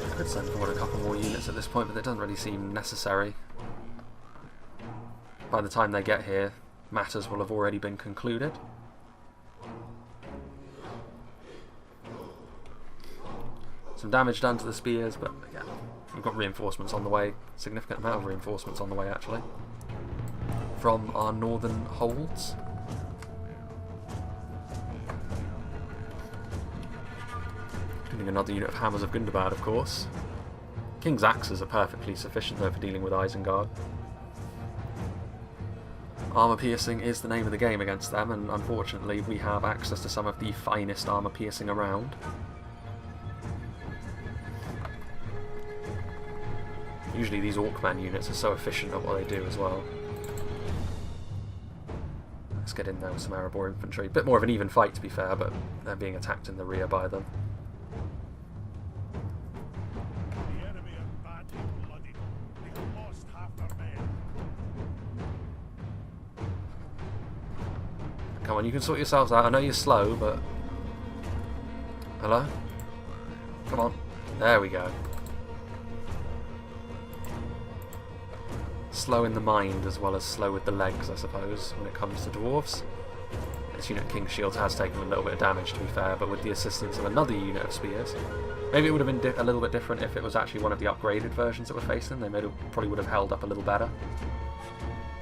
I could send forward a couple more units at this point, but it doesn't really seem necessary. By the time they get here, matters will have already been concluded. Some damage done to the spears, but yeah, we've got reinforcements on the way. Significant amount of reinforcements on the way, actually, from our northern holds. Including another unit of Hammers of Gundabad, of course. King's Axes are perfectly sufficient, though, for dealing with Eisenguard. Armour piercing is the name of the game against them, and unfortunately we have access to some of the finest armour piercing around. Usually these Orkman units are so efficient at what they do as well. Let's get in there with some Erebor infantry. Bit more of an even fight, to be fair, but they're being attacked in the rear by them. The enemy are badly bloodied. They have lost half their men. Come on, you can sort yourselves out. I know you're slow, but... Hello? Come on. There we go. Slow in the mind as well as slow with the legs, I suppose, when it comes to dwarves. This unit of King's Shields has taken a little bit of damage, to be fair, but with the assistance of another unit of spears. Maybe it would have been a little bit different if it was actually one of the upgraded versions that we're facing. They probably would have held up a little better.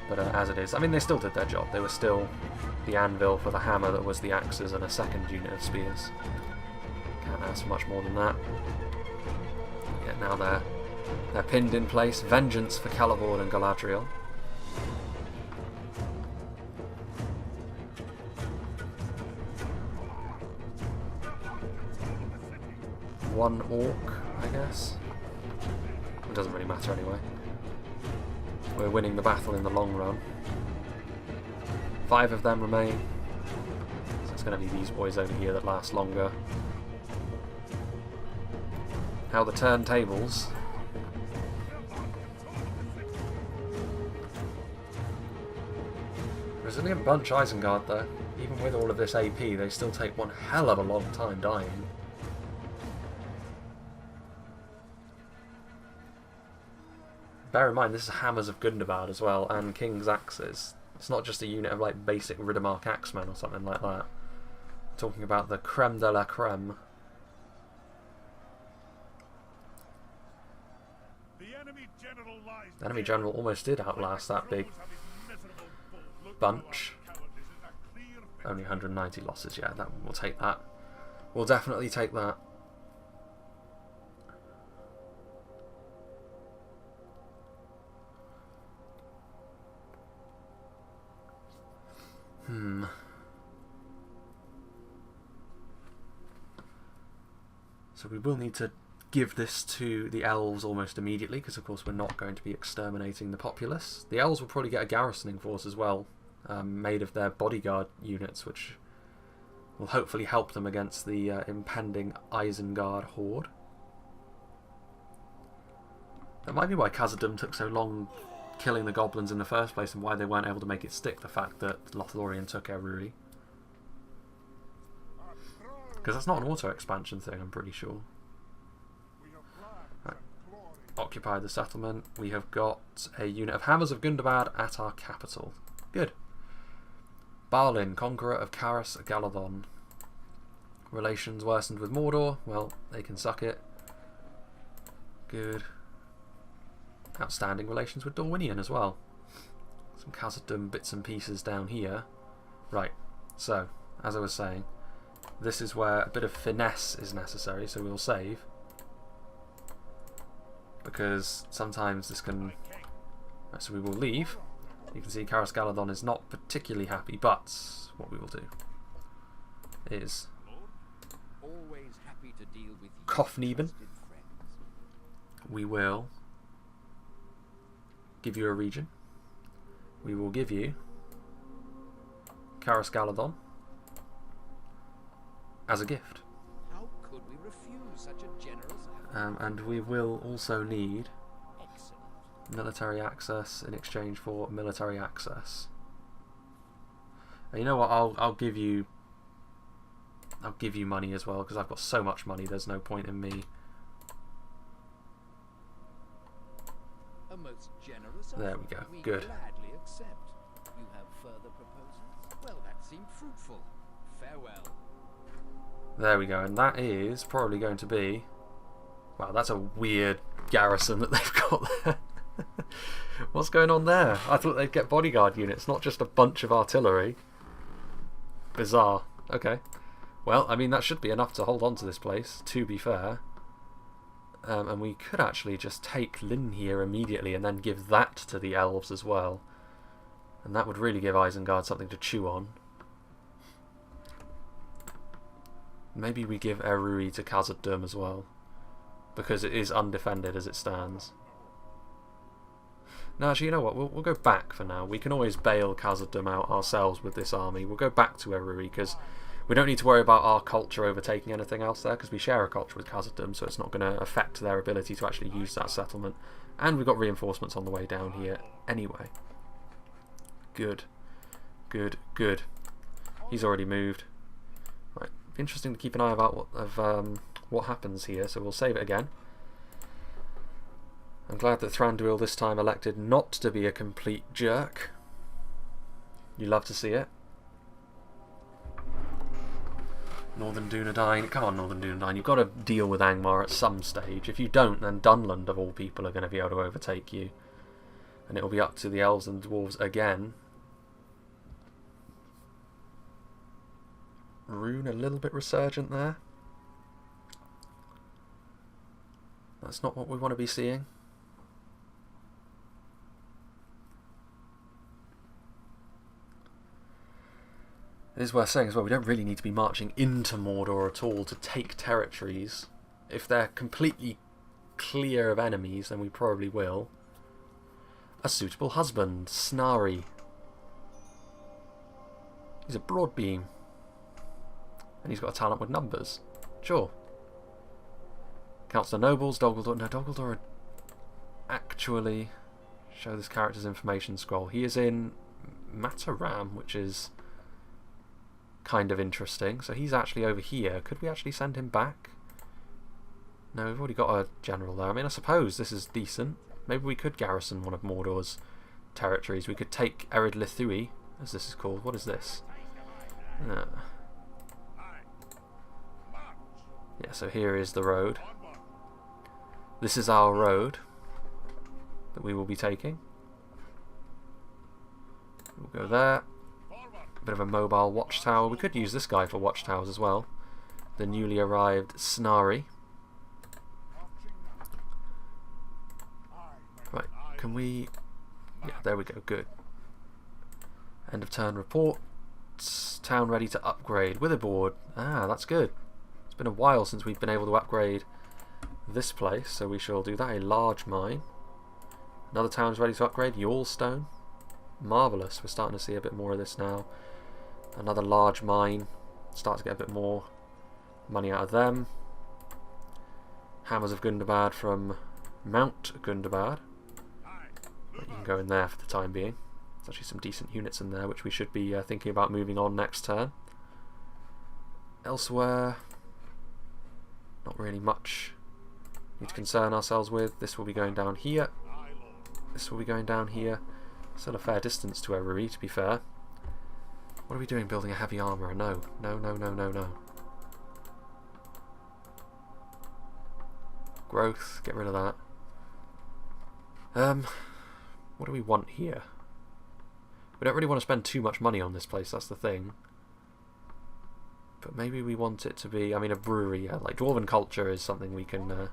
But as it is, I mean, they still did their job. They were still the anvil for the hammer that was the axes and a second unit of spears. Can't ask for much more than that. Yeah, now they're pinned in place. Vengeance for Erebor and Galadriel. One orc, I guess. It doesn't really matter anyway. We're winning the battle in the long run. 5 of them remain. So it's going to be these boys over here that last longer. How the turntables. Resilient bunch, Eisenguard, though. Even with all of this AP, they still take one hell of a long time dying. Bear in mind, this is Hammers of Gundabad as well, and King's Axes. It's not just a unit of like basic Riddermark Axemen or something like that. Talking about the creme de la creme. The enemy general almost did outlast that big bunch. Only 190 losses, yeah, we'll take that. We'll definitely take that. So we will need to give this to the elves almost immediately, because of course we're not going to be exterminating the populace. The elves will probably get a garrisoning force as well, made of their bodyguard units, which will hopefully help them against the impending Eisenguard horde. That might be why Khazad-dûm took so long killing the goblins in the first place, and why they weren't able to make it stick, the fact that Lothlorien took Erebor. Because that's not an auto-expansion thing, I'm pretty sure. Right. Occupy the settlement. We have got a unit of Hammers of Gundabad at our capital. Good. Balin, conqueror of Caras Galadon. Relations worsened with Mordor. Well, they can suck it. Good. Outstanding relations with Dorwinion as well. Some Khazad-dûm bits and pieces down here. Right, so, as I was saying, this is where a bit of finesse is necessary, so we'll save. Because sometimes this can... Right, so we will leave. You can see Caras Galadon is not particularly happy, but what we will do is Kofneben. We will give you a region. We will give you Karis Galadon as a gift. How could we refuse such a generous And we will also need excellent? military access in exchange for military access. And you know what? I'll give you money as well, because I've got so much money. There's no point in me. A most generous There offer we go. we Good. gladly accept. You have further proposals? Well, that seemed fruitful. Farewell. There we go, and that is probably going to be... Wow, that's a weird garrison that they've got there. What's going on there? I thought they'd get bodyguard units, not just a bunch of artillery. Bizarre. Okay. Well, I mean, that should be enough to hold on to this place, to be fair. And we could actually just take Lynn here immediately and then give that to the elves as well. And that would really give Eisenguard something to chew on. Maybe we give Eruri to Khazad-dûm as well, because it is undefended as it stands. No, actually, you know what? We'll go back for now. We can always bail Khazad-dûm out ourselves with this army. We'll go back to Eruri, because we don't need to worry about our culture overtaking anything else there, because we share a culture with Khazad-dûm, so it's not going to affect their ability to actually use that settlement. And we've got reinforcements on the way down here anyway. Good. Good, good. He's already moved. Right. Interesting to keep an eye about what happens here, so we'll save it again. I'm glad that Thranduil this time elected not to be a complete jerk. You love to see it. Northern Dunedain. Come on, Northern Dunedain. You've got to deal with Angmar at some stage. If you don't, then Dunland, of all people, are going to be able to overtake you. And it'll be up to the elves and dwarves again. Rune a little bit resurgent there. That's not what we want to be seeing. It is worth saying as well, we don't really need to be marching into Mordor at all to take territories. If they're completely clear of enemies, then we probably will. A suitable husband, Snari. He's a Broadbeam. And he's got a talent with numbers. Sure. Councillor Nobles, Dogaldor. No, Dogaldor actually show this character's information scroll. He is in Mataram, which is kind of interesting. So he's actually over here. Could we actually send him back? No, we've already got a general there. I mean, I suppose this is decent. Maybe we could garrison one of Mordor's territories. We could take Ered Lithui, as this is called. What is this? Yeah, so here is the road. This is our road that we will be taking. We'll go there. A bit of a mobile watchtower. We could use this guy for watchtowers as well. The newly arrived Snari. Right, can we... Yeah, there we go, good. End of turn reports. Town ready to upgrade. Witherboard. Ah, that's good. It's been a while since we've been able to upgrade this place, so we shall do that. A large mine. Another town's ready to upgrade. Yawlstone. Marvellous. We're starting to see a bit more of this now. Another large mine. Start to get a bit more money out of them. Hammers of Gundabad from Mount Gundabad. But you can go in there for the time being. There's actually some decent units in there, which we should be thinking about moving on next turn. Elsewhere, not really much we need to concern ourselves with. This will be going down here. This will be going down here. Still a fair distance to Eruri, to be fair. What are we doing building a heavy armourer? No. No, no, no, no, no. Growth, get rid of that. What do we want here? We don't really want to spend too much money on this place, that's the thing. But maybe we want it to be, I mean, a brewery. Yeah, like Dwarven culture is something we can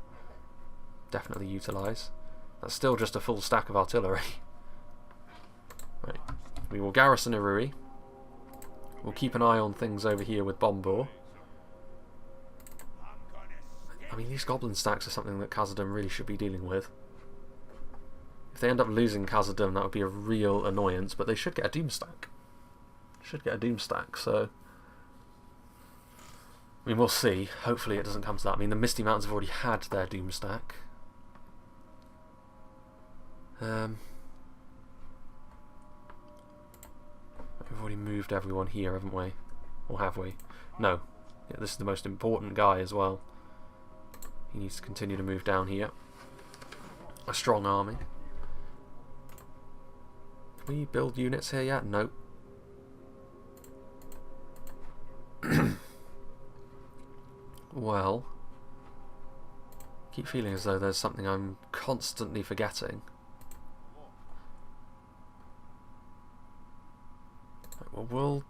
definitely utilise. That's still just a full stack of artillery. Right. We will garrison Eruri. We'll keep an eye on things over here with Bombor. I mean, these goblin stacks are something that Khazad-dûm really should be dealing with. If they end up losing Khazad-dûm, that would be a real annoyance, but they should get a Doom stack. Should get a doom stack, so... I mean, we'll see. Hopefully it doesn't come to that. I mean, the Misty Mountains have already had their doom stack. We've already moved everyone here, haven't we? Or have we? No. Yeah, this is the most important guy as well. He needs to continue to move down here. A strong army. Can we build units here yet? Nope. Well, I keep feeling as though there's something I'm constantly forgetting. Well, we'll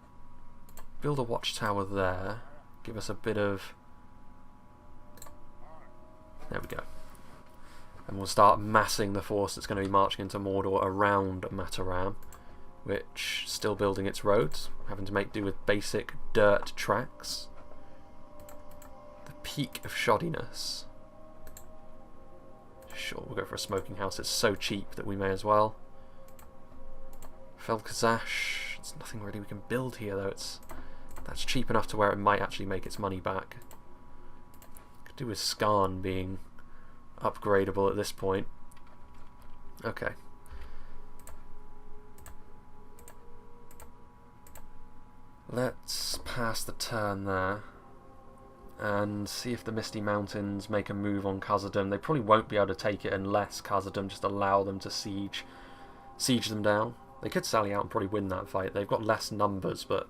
build a watchtower there. Give us a bit of... There we go. And we'll start massing the force that's going to be marching into Mordor around Mataram, which is still building its roads, having to make do with basic dirt tracks. The peak of shoddiness. Sure, we'll go for a smoking house. It's so cheap that we may as well. Felkazash. There's nothing really we can build here though. That's cheap enough to where it might actually make its money back. Could do with Skarn being upgradable at this point. Okay. Let's pass the turn there and see if the Misty Mountains make a move on Khazad-dûm. They probably won't be able to take it unless Khazad-dûm just allow them to siege them down. They could sally out and probably win that fight. They've got less numbers, but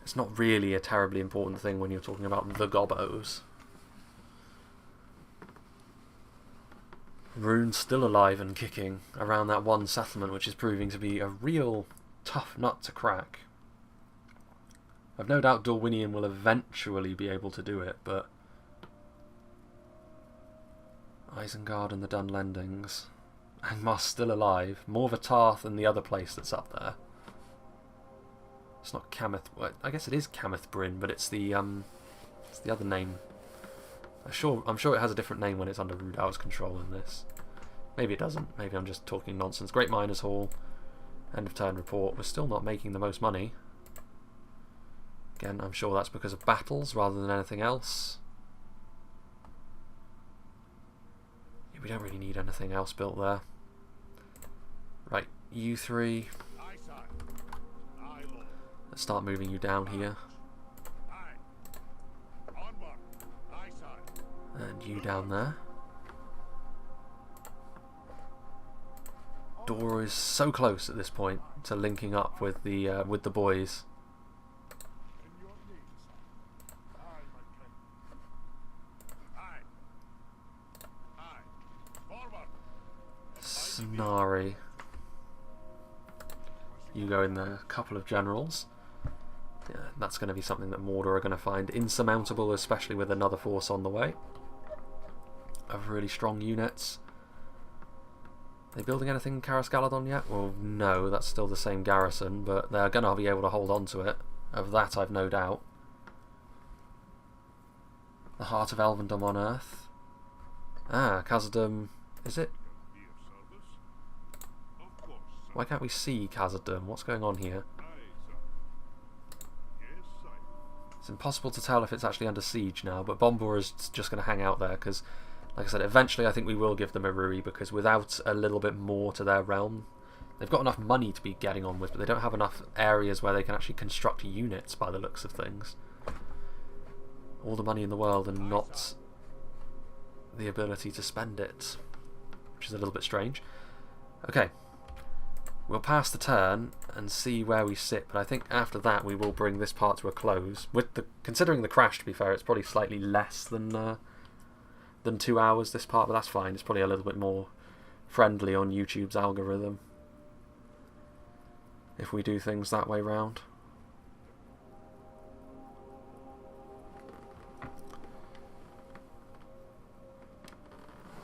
it's not really a terribly important thing when you're talking about the Gobbos. Rune's still alive and kicking around that one settlement, which is proving to be a real tough nut to crack. I've no doubt Dorwinion will eventually be able to do it, but Eisenguard and the Dunlendings. Angmar's still alive. More of a Tarth than the other place that's up there. It's not Cameth. Well, I guess it is Cameth Bryn, but it's the other name. I'm sure it has a different name when it's under Rudau's control in this. Maybe it doesn't. Maybe I'm just talking nonsense. Great Miners' Hall. End of turn report. We're still not making the most money. Again, I'm sure that's because of battles rather than anything else. Yeah, we don't really need anything else built there. Right, you three. Let's start moving you down here. And you down there. Dor is so close at this point to linking up with the boys. Snari. You go in there. A couple of generals. Yeah, that's going to be something that Mordor are going to find insurmountable, especially with another force on the way. Of really strong units. Are they building anything in Caras Galadon yet? Well, no, that's still the same garrison, but they're going to be able to hold on to it. Of that, I've no doubt. The heart of Elvendom on Earth. Ah, Khazad-dûm. Is it? Why can't we see Khazad-dûm? What's going on here? It's impossible to tell if it's actually under siege now, but Bombor is just going to hang out there because, like I said, eventually I think we will give them a Ruri, because without a little bit more to their realm, they've got enough money to be getting on with, but they don't have enough areas where they can actually construct units by the looks of things. All the money in the world and not the ability to spend it, which is a little bit strange. Okay. We'll pass the turn and see where we sit, but I think after that we will bring this part to a close. Considering the crash, to be fair, it's probably slightly less than 2 hours this part, but that's fine. It's probably a little bit more friendly on YouTube's algorithm if we do things that way round.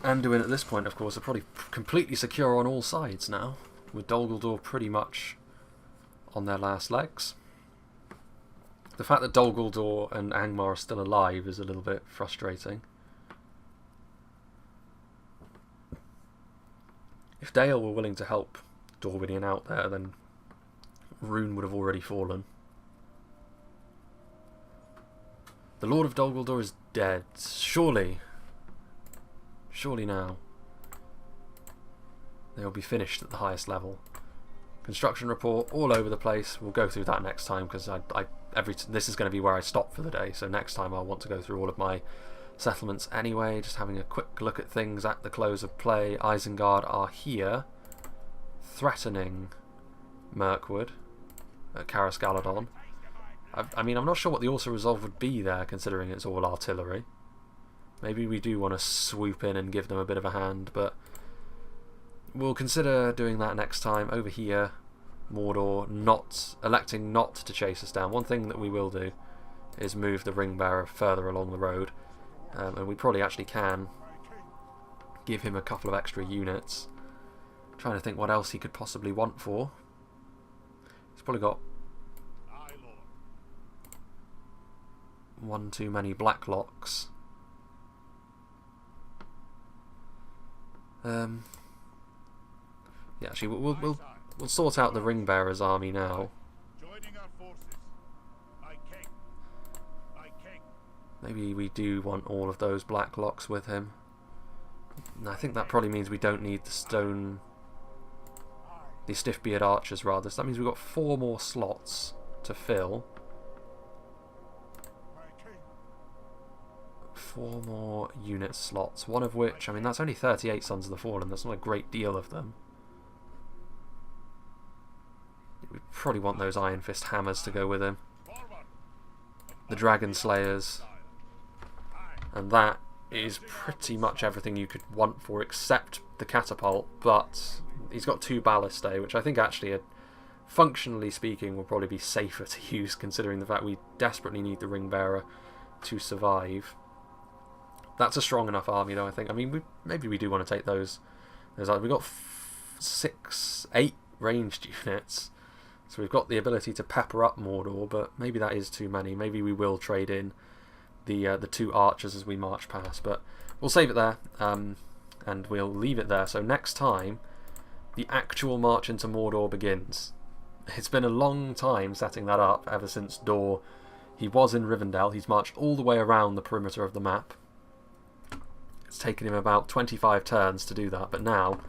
Anduin at this point, of course, are probably completely secure on all sides now, with Dol Guldur pretty much on their last legs. The fact that Dol Guldur and Angmar are still alive is a little bit frustrating. If Dale were willing to help Dorwinion out there, then rune would have already fallen. The Lord of Dol Guldur is dead. Surely. Surely now. They'll be finished at the highest level. Construction report all over the place. We'll go through that next time because this is going to be where I stop for the day. So next time I'll want to go through all of my settlements anyway. Just having a quick look at things at the close of play. Eisenguard are here, threatening Mirkwood at Karas Galadon. I mean, I'm not sure what the auto resolve would be there, considering it's all artillery. Maybe we do want to swoop in and give them a bit of a hand, but we'll consider doing that next time. Over here, Mordor electing not to chase us down. One thing that we will do is move the ring bearer further along the road, and we probably actually can give him a couple of extra units. I'm trying to think what else he could possibly want for. He's probably got one too many black locks. Yeah, actually, we'll sort out the ring bearer's army now. Maybe we do want all of those black locks with him. And I think that probably means we don't need the stiff-beard archers rather. So that means we've got 4 more slots to fill. 4 more unit slots, one of which, I mean, that's only 38 Sons of the Fallen. That's not a great deal of them. We probably want those Iron Fist hammers to go with him. The Dragon Slayers. And that is pretty much everything you could want for except the catapult, but he's got 2 ballistae, which I think actually, functionally speaking, will probably be safer to use, considering the fact we desperately need the ring bearer to survive. That's a strong enough army, though, I think. I mean, maybe we do want to take those. We've got 8 ranged units, so we've got the ability to pepper up Mordor, but maybe that is too many. Maybe we will trade in the 2 archers as we march past, but we'll save it there, and we'll leave it there. So next time, the actual march into Mordor begins. It's been a long time setting that up, ever since Dor. He was in Rivendell. He's marched all the way around the perimeter of the map. It's taken him about 25 turns to do that, but now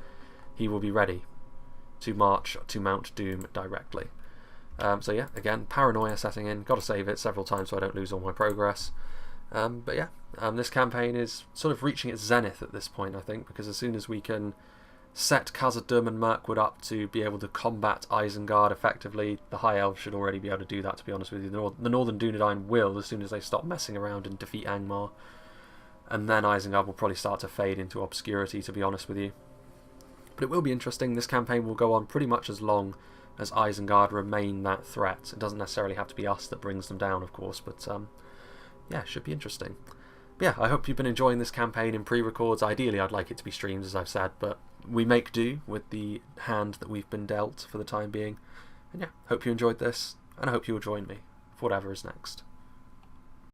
he will be ready to march to Mount Doom directly. So yeah, again, paranoia setting in. Got to save it several times so I don't lose all my progress. But yeah, this campaign is sort of reaching its zenith at this point, I think, because as soon as we can set Khazad-dûm and Mirkwood up to be able to combat Isengard effectively, the High Elves should already be able to do that, to be honest with you. The Northern Dunedain will, as soon as they stop messing around and defeat Angmar. And then Isengard will probably start to fade into obscurity, to be honest with you. But it will be interesting. This campaign will go on pretty much as long as Isengard remain that threat. It doesn't necessarily have to be us that brings them down, of course, but yeah, it should be interesting. But yeah, I hope you've been enjoying this campaign in pre-records. Ideally, I'd like it to be streams, as I've said, but we make do with the hand that we've been dealt for the time being. And yeah, hope you enjoyed this, and I hope you'll join me for whatever is next.